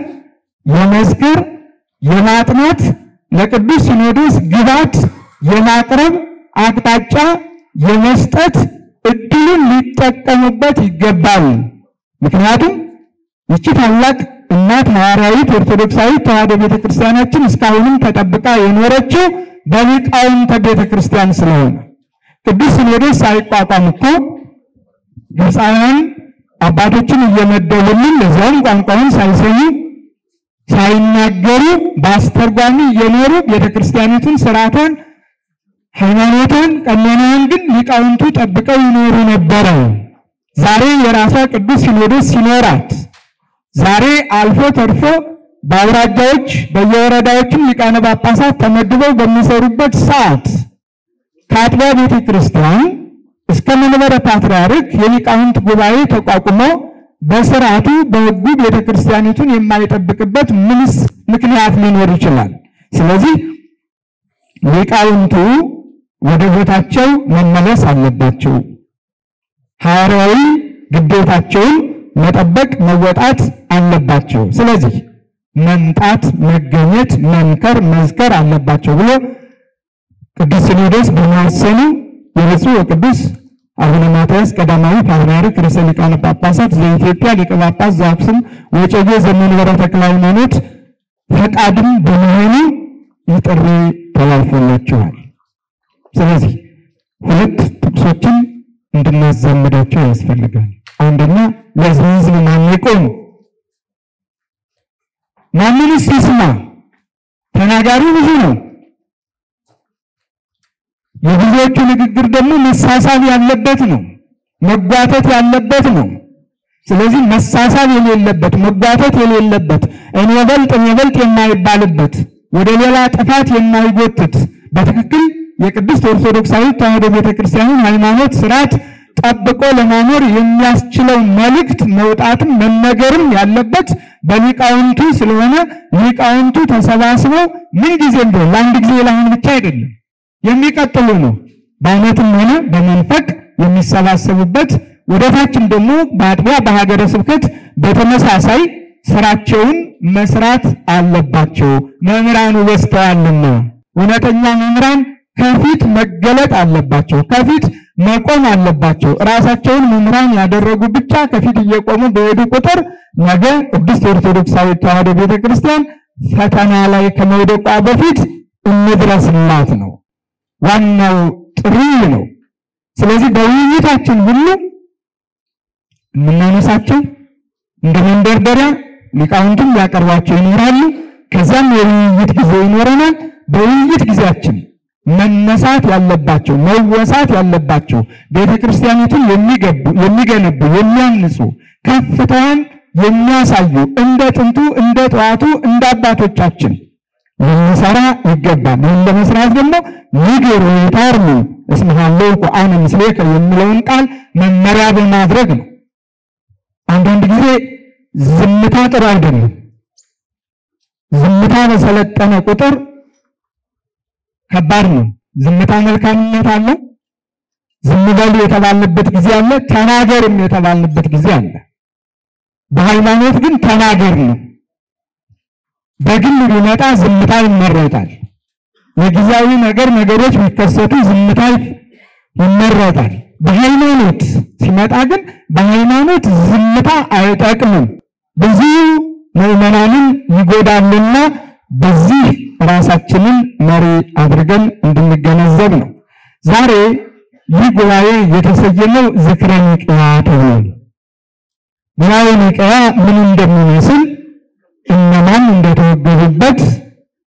Speaker 1: የመዝከር የማጥናት ለቅዱስ ሲኖዶስ ግባት የማቅረብ አቅጣጫ የመስጠት እድሉን ሊጠቀሙበት ይገባል። ምክንያቱም ይህች ታላቅ እናት ሐዋርያዊት ኦርቶዶክሳዊት ተዋሕዶ ቤተክርስቲያናችን እስካሁንም ተጠብቃ የኖረችው በሊቃውንተ ቤተክርስቲያን ስለሆነ ቅዱስ ሲኖዶስ ሳይቋቋም እኮ ግብፃውያን አባቶችን እየመደቡልን ለዛም ቋንቋውን ሳይሰሙ ሳይናገሩ በአስተርጓሚ እየኖሩ ቤተክርስቲያኒቱን ሥርዓቷን ሃይማኖቷን ቀኖናዋን ግን ሊቃውንቱ ጠብቀው ይኖሩ ነበረ። ዛሬ የራሷ ቅዱስ ሲኖዶስ ሲኖራት ዛሬ አልፎ ተርፎ በአውራጃዎች በየወረዳዎችም ሊቃነ ጳጳሳት ተመድበው በሚሰሩበት ሰዓት ከአጥቢያ ቤተክርስቲያን እስከ መንበረ ፓትርያርክ የሊቃውንት ጉባኤ ተቋቁሞ በሥርዓቱ በሕጉ ቤተክርስቲያኒቱን የማይጠብቅበት ምንስ ምክንያት ሊኖር ይችላል? ስለዚህ ሊቃውንቱ ወደ ቦታቸው መመለስ አለባቸው። ሐዋርያዊ ግዴታቸውን መጠበቅ መወጣት አለባቸው። ስለዚህ መምጣት፣ መገኘት፣ መንከር፣ መዝከር አለባቸው ብሎ ቅዱስ ሲኖዶስ በመወሰኑ የብፁዕ ወቅዱስ አቡነ ማትያስ ቀዳማዊ ፓትርያርክ ርዕሰ ሊቃነ ጳጳሳት ዘኢትዮጵያ ሊቀ ጳጳስ ዘአክሱም ወዕጨጌ ዘመንበረ ተክለ ሃይማኖት ፈቃድም በመሆኑ ጥሪ ተላልፎላችኋል። ስለዚህ ሁለት ጥቅሶችን እንድናዛምዳቸው ያስፈልጋል። አንደኛ ለዚህ ሕዝብ ማን ይቆም? ማንንስ ይስማ? ተናጋሪ ብዙ ነው። የብዙዎቹ ንግግር ደግሞ መሳሳብ ያለበት ነው፣ መጓተት ያለበት ነው። ስለዚህ መሳሳብ የሌለበት መጓተት የሌለበት እኔ በልጥ የማይባልበት ወደ ሌላ ጥፋት የማይጎትት በትክክል የቅድስት ኦርቶዶክሳዊት ተዋሕዶ ቤተክርስቲያንን ሃይማኖት ሥርዓት ጠብቆ ለማኖር የሚያስችለው መልእክት መውጣትም መነገርም ያለበት በሊቃውንቱ ስለሆነ ሊቃውንቱ ተሰባስበው ምን ጊዜም ቢሆን ለአንድ ጊዜ ለአሁን ብቻ አይደለም የሚቀጥሉ ነው። በዓመትም ሆነ በመንፈቅ የሚሰባሰቡበት ወደታችም ደግሞ በአጥቢያ በሀገረ ስብከት በተመሳሳይ ስራቸውን መስራት አለባቸው። መምህራኑ በዝተዋልና እውነተኛ መምህራን ከፊት መገለጥ አለባቸው፣ ከፊት መቆም አለባቸው። ራሳቸውን መምህራን ያደረጉ ብቻ ከፊት እየቆሙ በሄዱ ቁጥር ነገ ቅድስት ኦርቶዶክሳዊት ተዋሕዶ ቤተክርስቲያን ፈተና ላይ ከመውደቋ በፊት እንድረስላት ነው ዋናው ጥሪ ነው። ስለዚህ በውይይታችን ሁሉ የምናነሳቸው እንደ መንደርደሪያ ሊቃውንቱም ያቀርቧቸው ይኖራሉ። ከዛም የውይይት ጊዜ ይኖረናል። በውይይት ጊዜያችን መነሳት ያለባቸው መወሳት ያለባቸው ቤተክርስቲያኒቱን የሚገነቡ የሚያንጹ ከፍታን የሚያሳዩ እንደ ጥንቱ እንደ ጠዋቱ እንደ አባቶቻችን ልንሰራ ይገባል። ይህን ለመስራት ደግሞ ንግሩ ይታርሙ እስመ ሀለውኩ አነ ምስሌከ የሚለውን ቃል መመሪያ በማድረግ ነው። አንዳንድ ጊዜ ዝምታ ጥሩ አይደለም። ዝምታ በሰለጠነ ቁጥር ከባድ ነው። ዝምታ መልካምነት አለው። ዝም በሉ የተባልንበት ጊዜ አለ፣ ተናገርም የተባልንበት ጊዜ አለ። በሃይማኖት ግን ተናገር ነው። በግል ቢመጣ ዝምታ ይመረጣል። የጊዜያዊ ነገሮች ቢከሰቱ ዝምታ ይመረጣል። በሃይማኖት ሲመጣ ግን በሃይማኖት ዝምታ አይጠቅምም፣ ብዙ ምዕመናንን ይጎዳልና በዚህ ራሳችንን መሪ አድርገን እንድንገነዘብ ነው። ዛሬ ይህ ጉባኤ የተሰየመው ዝክረ ኒቅያ ተብሎ ነው። ጉባኤ ኒቅያ ምን እንደሚመስል እነማን እንደተወገዙበት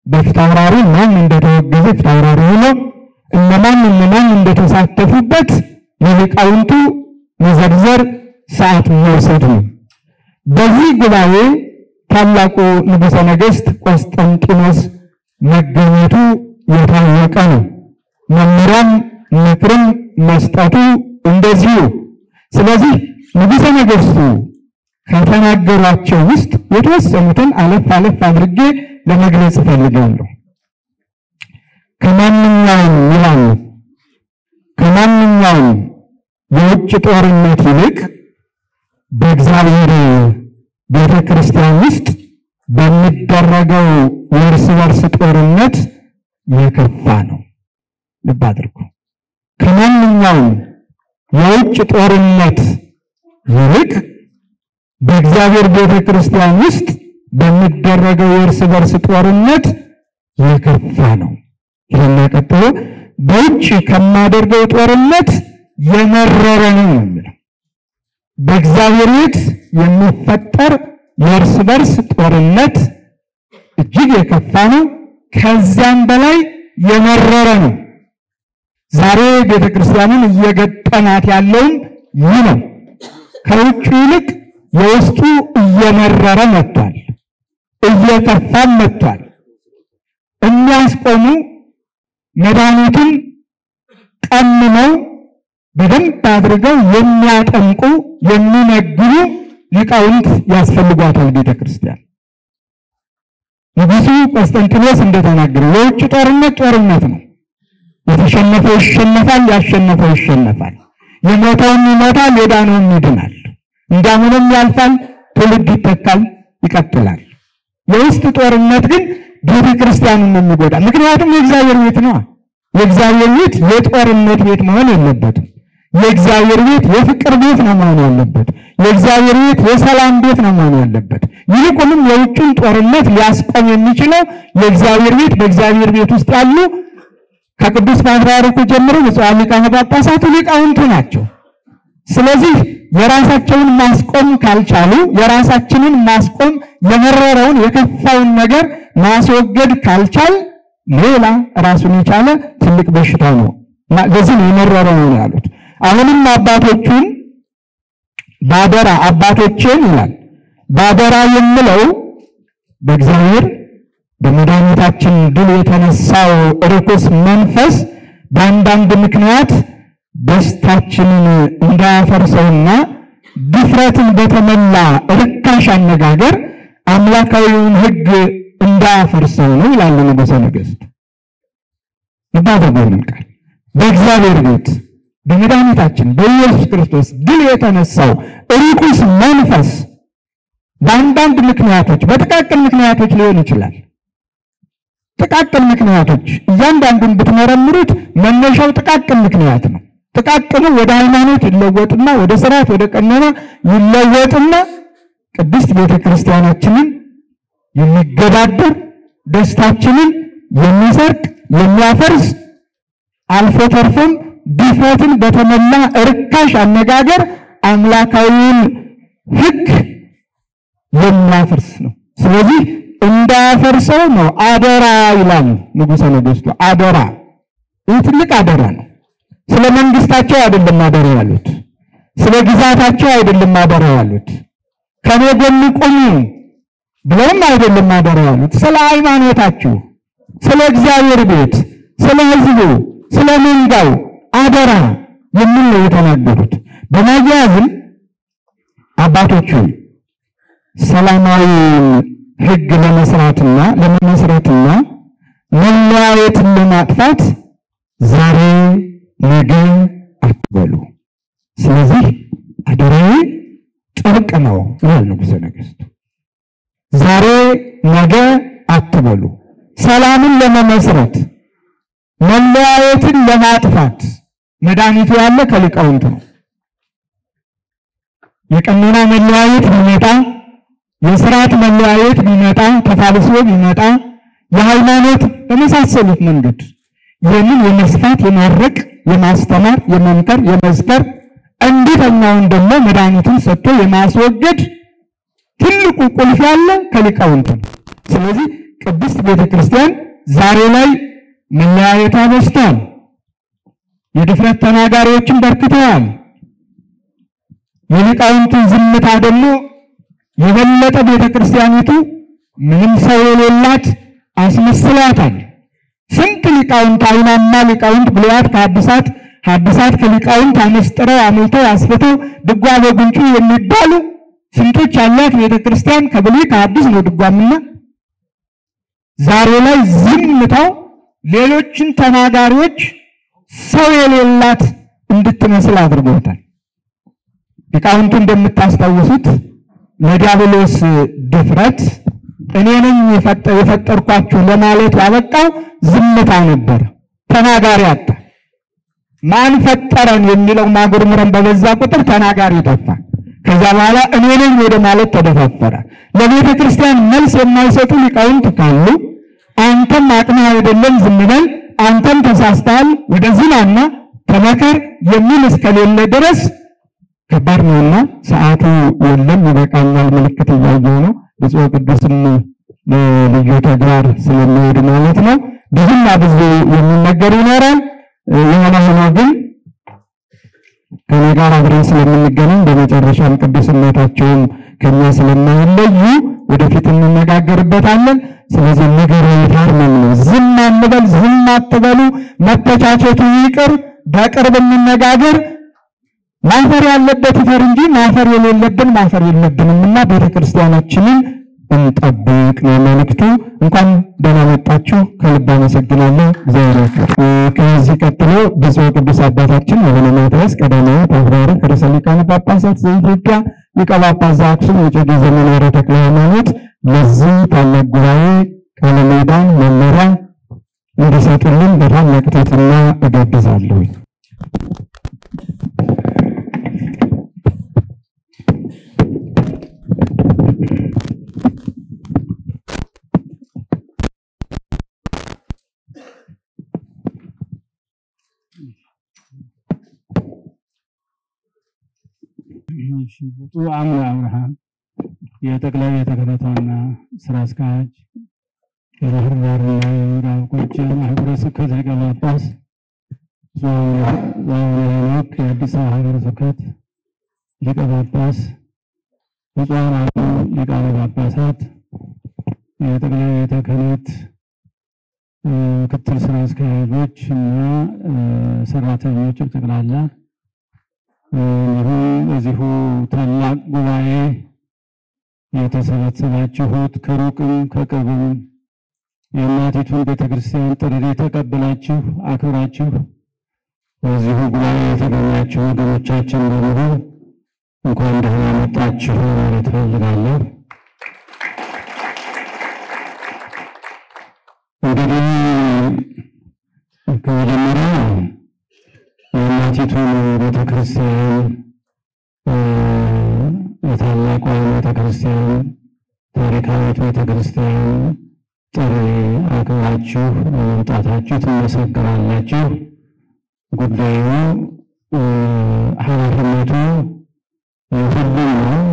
Speaker 1: በፊት አውራሪ ማን እንደተወገዘ ፊት አውራሪ ሆኖ እነማን እንደተሳተፉበት ለሊቃውንቱ መዘርዘር ሰዓት መውሰድ ነው። በዚህ ጉባኤ ታላቁ ንጉሠ ነገሥት ቆስጠንጢኖስ መገኘቱ የታወቀ ነው። መምህራን ምክርም መስጠቱ እንደዚሁ። ስለዚህ ንጉሠ ነገሥቱ ከተናገሯቸው ውስጥ የተወሰኑትን አለፍ አድርጌ ለመግለጽ እፈልጋለሁ። ከማንኛውም የውጭ ጦርነት ይልቅ በእግዚአብሔር ቤተ ክርስቲያን ውስጥ በሚደረገው የእርስ በርስ ጦርነት የከፋ ነው። ልብ አድርጉ። ከማንኛውም የውጭ ጦርነት ይልቅ በእግዚአብሔር ቤተ ክርስቲያን ውስጥ በሚደረገው የእርስ በርስ ጦርነት የከፋ ነው። ይሄን ቀጥሎ በውጭ ከማደርገው ጦርነት የመረረ ነው የሚለው። በእግዚአብሔር ቤት የሚፈጠር የእርስ በርስ ጦርነት እጅግ የከፋ ነው፣ ከዚያም በላይ የመረረ ነው። ዛሬ ቤተ ክርስቲያንን እየገጠማት ያለውም ይህ ነው። ከውጭ ይልቅ የውስጡ እየመረረ መጥቷል፣ እየከፋም መጥቷል። የሚያስቆሙ መድኃኒቱን ቀምመው በደንብ አድርገው የሚያጠምቁ የሚነግሩ ሊቃውንት ያስፈልጓታል ቤተ ክርስቲያን። ንጉሡ ቆስጠንጢኖስ እንደተናገረው የውጭ ጦርነት ነው። የተሸነፈው ይሸነፋል፣ ያሸነፈው ይሸነፋል። የሞተውም ይሞታል፣ የዳነውም ይድናል። እንዳምንም ያልፋል፣ ትውልድ ይተካል፣ ይቀጥላል። የውስጥ ጦርነት ግን ቤተ ክርስቲያንን ነው የሚጎዳ። ምክንያቱም የእግዚአብሔር ቤት ነው። የእግዚአብሔር ቤት የጦርነት ቤት መሆን የለበትም። የእግዚአብሔር ቤት የፍቅር ቤት ነው መሆን ያለበት። የእግዚአብሔር ቤት የሰላም ቤት ነው መሆን ያለበት። ይልቁንም የውጭን ጦርነት ሊያስቆም የሚችለው የእግዚአብሔር ቤት በእግዚአብሔር ቤት ውስጥ ያሉ ከቅዱስ ፓትርያርኩ ጀምሮ ብፁዓን ሊቃነ ጳጳሳቱ ሊቃውንቱ ናቸው። ስለዚህ የራሳቸውን ማስቆም ካልቻሉ የራሳችንን ማስቆም የመረረውን የከፋውን ነገር ማስወገድ ካልቻል ሌላ ራሱን የቻለ ትልቅ በሽታ ነው። ለዚህ ነው የመረረው ነው ያሉት። አሁንም አባቶቹን ባደራ አባቶችን ይላል። ባደራ የሚለው በእግዚአብሔር በመድኃኒታችን ድል የተነሳው ርኩስ መንፈስ በአንዳንድ ምክንያት ደስታችንን እንዳያፈርሰውና ድፍረትን በተሞላ ርካሽ አነጋገር አምላካዊውን ሕግ እንዳያፈርሰው ነው ይላሉ ንጉሠ ነገሥት። ባደረገው ቃል በእግዚአብሔር ቤት በመድኃኒታችን በኢየሱስ ክርስቶስ ድል የተነሳው ርኩስ መንፈስ በአንዳንድ ምክንያቶች በጥቃቅን ምክንያቶች ሊሆን ይችላል። ጥቃቅን ምክንያቶች እያንዳንዱን ብትመረምሩት መነሻው ጥቃቅን ምክንያት ነው። ጥቃቅኑ ወደ ሃይማኖት ይለወጥና ወደ ሥርዓት ወደ ቀኖና ይለወጥና ቅድስት ቤተ ክርስቲያናችንን የሚገዳደር ደስታችንን የሚሰርቅ የሚያፈርስ አልፎ ተርፎም ድፍረትን በተሞላ ርካሽ አነጋገር አምላካዊውን ሕግ የሚያፈርስ ነው። ስለዚህ እንዳያፈርሰው ነው አደራ ይላል ንጉሠ ነገሥቱ። አደራ፣ ይህ ትልቅ አደራ ነው። ስለ መንግስታቸው አይደለም አደራ ያሉት፣ ስለ ግዛታቸው አይደለም አደራ ያሉት፣ ከኔ ጎን ቁሙ ብለውም አይደለም አደራ ያሉት። ስለ ሃይማኖታችሁ፣ ስለ እግዚአብሔር ቤት፣ ስለ ሕዝቡ፣ ስለ መንጋው አደራ የሚል ነው የተናገሩት። በማያያዝም አባቶቹ ሰላማዊ ሕግ ለመመስረትና መለያየትን ለማጥፋት ዛሬ ነገ አትበሉ። ስለዚህ አደራዬ ጥብቅ ነው ይላል ንጉሠ ነገሥቱ። ዛሬ ነገ አትበሉ። ሰላምን ለመመስረት መለያየትን ለማጥፋት መድኃኒቱ ያለ ከሊቃውንት ነው። የቀኖና መለያየት ቢመጣ፣ የሥርዓት መለያየት ቢመጣ፣ ተፋልሶ ቢመጣ፣ የሃይማኖት በመሳሰሉት መንገድ ይህንን የመስፋት የማድረቅ የማስተማር የመምከር የመዝከር እንዲተኛውን ደግሞ መድኃኒቱን ሰጥቶ የማስወገድ ትልቁ ቁልፍ ያለ ከሊቃውንት ነው። ስለዚህ ቅድስት ቤተ ክርስቲያን ዛሬ ላይ መለያየቷ በዝቷል። የድፍረት ተናጋሪዎችን በርክተዋል። የሊቃውንቱ ዝምታ ደግሞ የበለጠ ቤተክርስቲያኒቱ ምንም ሰው የሌላት አስመስሏታል። ስንት ሊቃውንት አይናማ ሊቃውንት ብሉያት ከሐዲሳት ሐዲሳት ከሊቃውንት አመስጥረው አምልተው አስፍተው ድጓ በጉንጩ የሚባሉ ስንቶች ያሏት ቤተክርስቲያን ከብሉይ ከሐዲስ ነው ድጓምና ዛሬ ላይ ዝምታው ሌሎችን ተናጋሪዎች ሰው የሌላት እንድትመስል አድርጎታል። ሊቃውንቱ እንደምታስታውሱት ለዲያብሎስ ድፍረት እኔ ነኝ የፈጠርኳችሁ ለማለት ያበቃው ዝምታ ነበር። ተናጋሪ አጣ። ማን ፈጠረን የሚለው ማጉርምረን በበዛ ቁጥር ተናጋሪ ጠፋ። ከዛ በኋላ እኔ ነኝ ወደ ማለት ተደፋፈረ። ለቤተ ክርስቲያን መልስ የማይሰጡ ሊቃውንት ካሉ አንተም አቅምህ አይደለም ዝም በል፣ አንተም ተሳስተሃል ወደዚህ ናና ተመከር የሚል እስከሌለ ድረስ ከባድ ነውና ሰዓቱ የለም ይበቃኛል። ምልክት እያየሁ ነው። ብፁዕ ቅዱስም ልዩ ተግባር ስለሚሄድ ማለት ነው። ብዙና ብዙ የሚነገር ይኖራል። የሆነ ሆኖ ግን ከኔ ጋር አብረን ስለምንገናኝ በመጨረሻም ቅዱስነታቸውም ከኛ ስለማይለዩ ወደፊት እንነጋገርበታለን። ስለዚህ ነገር ይታርመን ነው። ዝም አንበል፣ ዝም አትበሉ። መተቻቸቱ ይቅር፣ በቅርብ እንነጋገር። ማፈር ያለበት ይፈር እንጂ ማፈር የሌለብን ማፈር የለብንምና ቤተክርስቲያናችንን እንጠብቅ ነው መልእክቱ። እንኳን ደህና መጣችሁ። ከልብ አመሰግናለሁ። እግዚአብሔር ይመስገን። ከዚህ ቀጥሎ ብፁዕ ቅዱስ አባታችን አቡነ ማትያስ ቀዳማዊ ፓትርያርክ ርዕሰ ሊቃነ ጳጳሳት ዘኢትዮጵያ ሊቀ ጳጳስ ዘአክሱም ወዕጨጌ ዘመንበረ ተክለ ሃይማኖት ለዚህ ታላቅ ጉባኤ ቃለ ምዕዳን መመሪያ እንዲሰጡልን በታላቅ ትሕትና እጋብዛለሁ።
Speaker 4: ብፁዕ አቡነ አብርሃም የጠቅላይ ቤተ ክህነት ዋና ስራ አስኪያጅ፣ የባህር ዳርና የምዕራብ ጎጃም ሀገረ ስብከት ሊቀ ጳጳስ፣ ብፁዕ አቡነ ሄኖክ የአዲስ አበባ ሀገረ ስብከት ሊቀ ጳጳስ፣ ብፁዓን አበው ሊቃነ ጳጳሳት፣ የጠቅላይ ቤተ ክህነት ምክትል ስራ አስኪያጆች እና ሰራተኞች ጠቅላላ እዚሁ ታላቅ ጉባኤ የተሰበሰባችሁት ከሩቅም ከቅርብም የእናቲቱን ቤተክርስቲያን ጥሪ ተቀብላችሁ አክብራችሁ በዚሁ ጉባኤ የተገኛችሁ ወገኖቻችን በሙሉ እንኳን ደህና መጣችሁ ማለት እፈልጋለሁ። እንግዲህ ከመጀመሪያ የእናቲቱን ቤተክርስቲያን የታላቋ ቤተክርስቲያን ታሪካዊት ቤተክርስቲያን ጥሪ አክብራችሁ በመምጣታችሁ ትመሰገናላችሁ። ጉዳዩ ኃላፊነቱ የሁሉም ነው።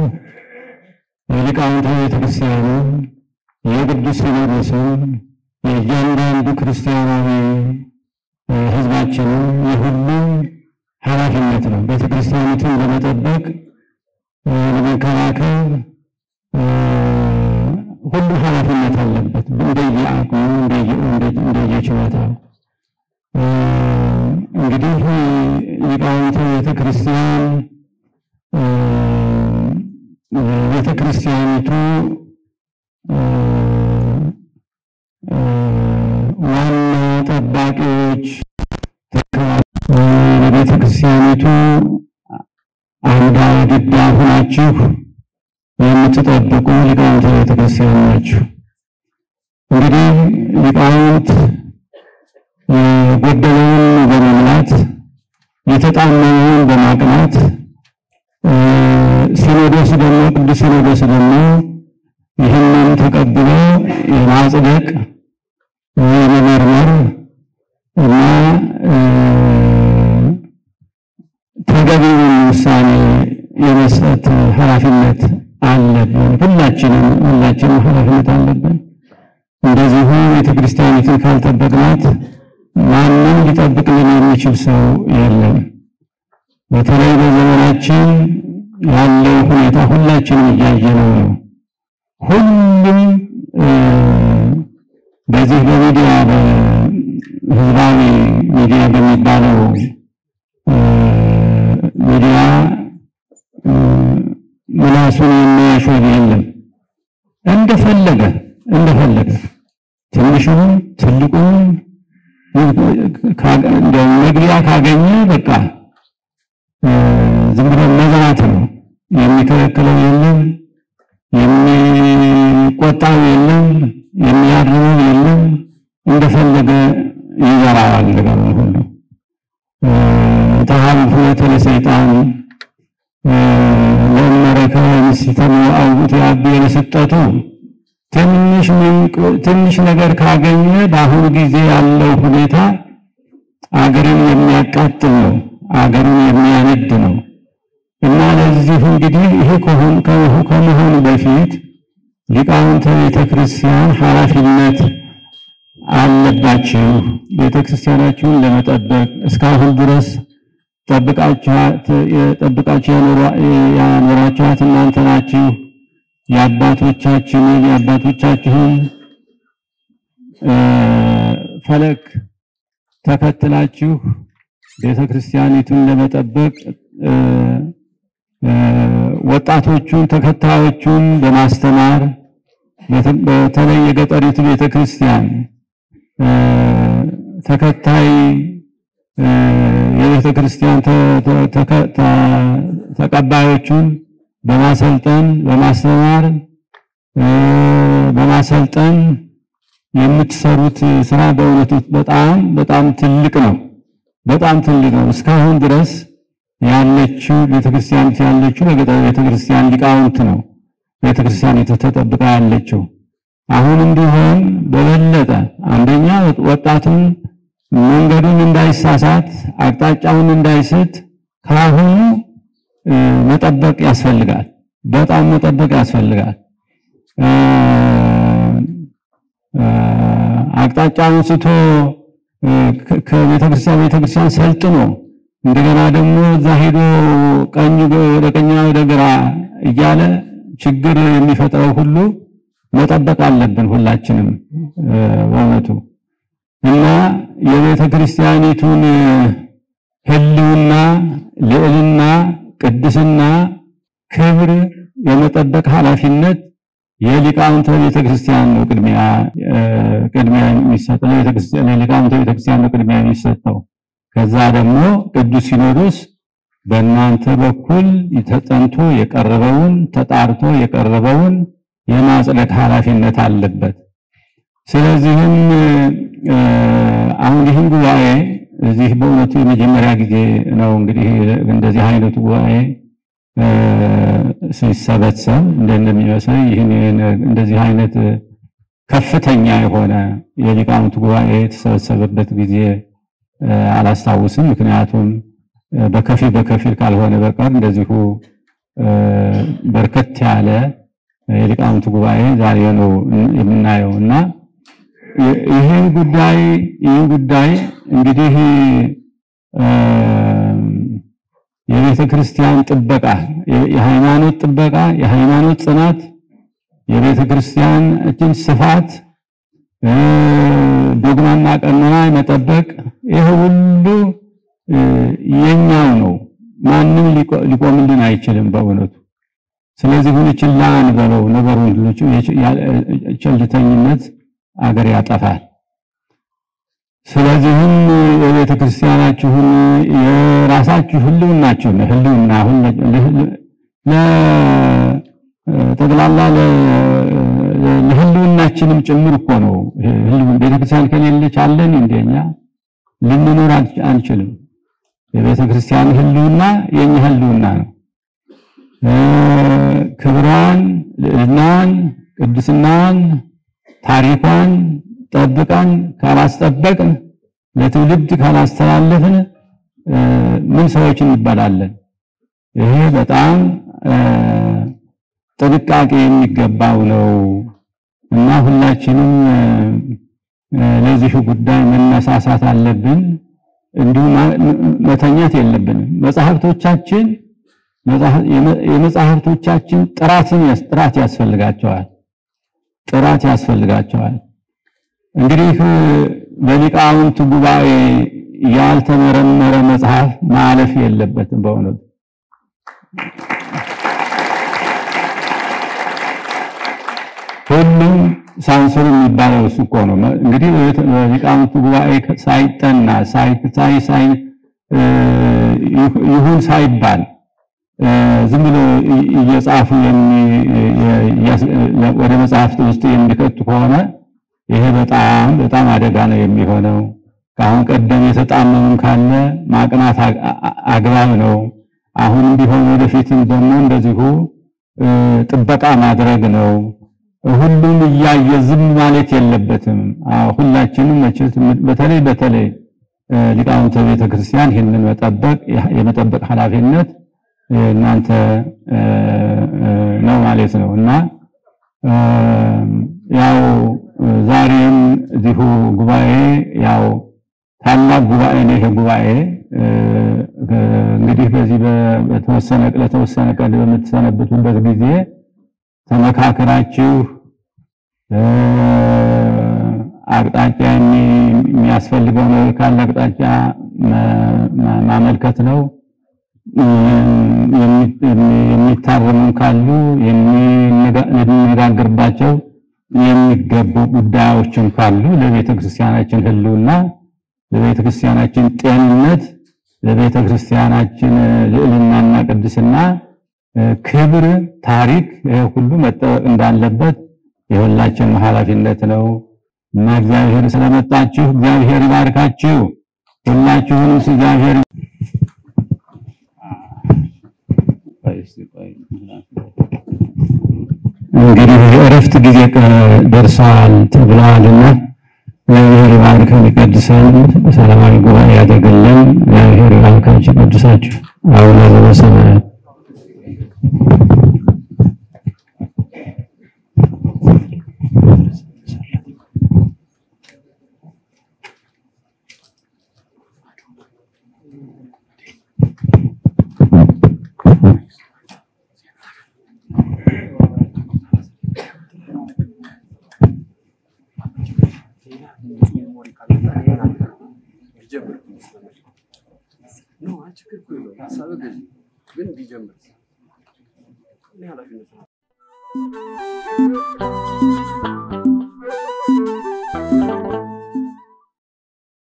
Speaker 4: የሊቃውንተ ቤተክርስቲያኑ የቅዱስ ሲኖዶስን የእያንዳንዱ ክርስቲያናዊ ህዝባችንን የሁሉም ኃላፊነት ነው። ቤተክርስቲያኒቱን ለመጠበቅ ለመንከባከብ ሁሉም ኃላፊነት አለበት እንደየአቅሙ እንደየችሎታው። እንግዲህ ሊቃውንተ ቤተክርስቲያን ቤተክርስቲያኒቱ ዋና ጠባቂዎች ለቤተክርስቲያኒቱ አምዳ ግዳ ሆናችሁ የምትጠብቁ ሊቃውንተ ቤተክርስቲያን ናችሁ። እንግዲህ ሊቃውንት የጎደለውን በመሙላት የተጣመመውን በማቅናት ሲኖዶስ ደግሞ ቅዱስ ሲኖዶስ ደግሞ ይህንን ተቀብሎ የማጽደቅ የመመርመር እና ተገቢውን ውሳኔ የመስጠት ኃላፊነት አለብን። ሁላችንም ኃላፊነት አለብን። እንደዚሁ ቤተክርስቲያኒቱን ካልጠበቅናት ማንም ሊጠብቅልን የሚችል ሰው የለም። በተለይ በዘመናችን ያለው ሁኔታ ሁላችንም እያየነው ነው። ሁሉም በዚህ በሚዲያ በህዝባዊ ሚዲያ በሚባለው ሚዲያ ምላሱን የሚያሾል የለም። እንደፈለገ ትንሹም ትልቁም መግቢያ ካገኘ በቃ ዝም ብሎ መዝናት ነው። የሚከለክለው የለም፣ የሚቆጣው የለም፣ የሚያርመው የለም። እንደፈለገ ይዘራዋል ነገሩን ሁሉ። ተሃልፎ ለሰይጣን ለመረከ ምስተሙ አውት ያብ የሰጠቱ ትንሽ ነገር ካገኘ በአሁኑ ጊዜ ያለው ሁኔታ አገርን የሚያቃጥል ነው፣ አገርን የሚያነድ ነው። እና ለዚህ እንግዲህ ይሄ ከመሆኑ በፊት ሊቃውንተ ቤተክርስቲያን ኃላፊነት አለባችሁ። ቤተክርስቲያናችሁን ለመጠበቅ እስካሁን ድረስ ጠብቃችሁ ያኖራችኋት እናንተ ናችሁ። የአባቶቻችሁን ፈለግ ተከትላችሁ ቤተክርስቲያኒቱን ለመጠበቅ ወጣቶቹን ተከታዮቹን በማስተማር በተለይ የገጠሪቱ ቤተክርስቲያን ተከታይ የቤተክርስቲያን ተቀባዮቹን በማሰልጠን በማስተማር በማሰልጠን የምትሰሩት ስራ በእውነቱ በጣም ትልቅ ነው። እስካሁን ድረስ ያለችው ቤተክርስቲያን በገጠር ቤተክርስቲያን ሊቃውንት ነው ቤተክርስቲያን ተጠብቃ ያለችው። አሁንም ቢሆን በበለጠ አንደኛ ወጣቱን መንገዱን እንዳይሳሳት አቅጣጫውን እንዳይስት ካሁኑ መጠበቅ ያስፈልጋል። በጣም መጠበቅ ያስፈልጋል። አቅጣጫውን ስቶ ከቤተክርስቲያን ሰልጥኖ እንደገና ደግሞ እዛ ሄዶ ወደ ቀኝና ወደ ግራ እያለ ችግር የሚፈጥረው ሁሉ መጠበቅ አለብን ሁላችንም በእውነቱ። እና የቤተክርስቲያኒቱን ህልውና፣ ልዕልና፣ ቅድስና፣ ክብር የመጠበቅ ኃላፊነት የሊቃውንተ ቤተክርስቲያን ነው። ቅድሚያ የሚሰጠው ለሊቃውንተ ቤተክርስቲያን ነው ቅድሚያ የሚሰጠው። ከዛ ደግሞ ቅዱስ ሲኖዶስ በእናንተ በኩል ተጠንቶ የቀረበውን ተጣርቶ የቀረበውን የማጽደቅ ኃላፊነት አለበት። ስለዚህም አሁን ይህን ጉባኤ እዚህ በእውነቱ የመጀመሪያ ጊዜ ነው እንግዲህ እንደዚህ አይነቱ ጉባኤ ሲሰበሰብ እንደሚመስል ይህን እንደዚህ አይነት ከፍተኛ የሆነ የሊቃውንት ጉባኤ የተሰበሰበበት ጊዜ አላስታውስም። ምክንያቱም በከፊል ካልሆነ በቀር እንደዚሁ በርከት ያለ የሊቃውንት ጉባኤ ዛሬ ነው የምናየውና ይህን ጉዳይ እንግዲህ የቤተ ክርስቲያን ጥበቃ፣ የሃይማኖት ጥበቃ፣ የሃይማኖት ጽናት፣ የቤተ ክርስቲያናችን ስፋት፣ ዶግማና ቀኖና መጠበቅ ይሄ ሁሉ የኛው ነው። ማንም ሊቆምልን አይችልም በእውነቱ። ስለዚህ ሁሉ ችላ አንበለው ነገሩን ሁሉ ቸልተኝነት አገር ያጠፋል። ስለዚህም የቤተ ክርስቲያናችሁን የራሳችሁ ህልውናችሁን ለጠቅላላ ለህልውናችንም ጭምር እኮ ነው። ቤተ ክርስቲያን ከሌለች አለን እንደኛ ልንኖር አንችልም። የቤተ ክርስቲያን ህልውና የኛ ህልውና ነው። ክብሯን፣ ልዕልናዋን፣ ቅድስናዋን፣ ታሪኳን ጠብቀን ካላስጠበቅን ለትውልድ ካላስተላለፍን ምን ሰዎች እንባላለን? ይሄ በጣም ጥንቃቄ የሚገባው ነው እና ሁላችንም ለዚህ ጉዳይ መነሳሳት አለብን። እንዲሁ መተኛት የለብንም። የመጽሐፍቶቻችን ጥራት ያስፈልጋቸዋል። እንግዲህ በሊቃውንት ጉባኤ ያልተመረመረ መጽሐፍ ማለፍ የለበትም። በእውነቱ ሁሉም ሳንሱር የሚባለው እሱ እኮ ነው። እንግዲህ በሊቃውንት ጉባኤ ሳይጠና ይሁን ሳይባል ዝም ብሎ እየጻፉ ወደ መጽሐፍት ውስጥ የሚከቱ ከሆነ ይሄ በጣም አደጋ ነው የሚሆነው። ካሁን ቀደም የተጣመመም ካለ ማቅናት አግባብ ነው። አሁንም ቢሆን ወደፊትም ደግሞ እንደዚሁ ጥበቃ ማድረግ ነው። ሁሉም እያየ ዝም ማለት የለበትም። ሁላችንም መቼስ በተለይ ሊቃውንተ ቤተክርስቲያን ይህንን የመጠበቅ ኃላፊነት እናንተ ነው ማለት ነው እና ያው ዛሬም እዚሁ ጉባኤ ያው ታላቅ ጉባኤ ነው። ይሄ ጉባኤ እንግዲህ በዚህ ለተወሰነ ቀን በምትሰነብቱበት ጊዜ ተመካከራችሁ አቅጣጫ የሚያስፈልገው ነው ካለ አቅጣጫ ማመልከት ነው። የሚታረሙ ካሉ የሚነጋገርባቸው የሚገቡ ጉዳዮችን ካሉ ለቤተክርስቲያናችን ህልውና፣ ለቤተክርስቲያናችን ጤንነት፣ ለቤተክርስቲያናችን ልዕልናና ቅድስና ክብር፣ ታሪክ ሁሉ መጠበቅ እንዳለበት የሁላችን ኃላፊነት ነው እና እግዚአብሔር ስለመጣችሁ እግዚአብሔር ይባርካችሁ። ሁላችሁንም እግዚአብሔር እንግዲህ የእረፍት ጊዜ ደርሷል ተብሏልና እግዚአብሔር ይባርከን ይቀድሰን፣ ሰላማዊ ጉባኤ ያደርግልን። እግዚአብሔር ይባርካችሁ ይቀድሳችሁ። አቡነ ዘበሰማያት
Speaker 5: ግን ቢጀምር ነው ያላችሁ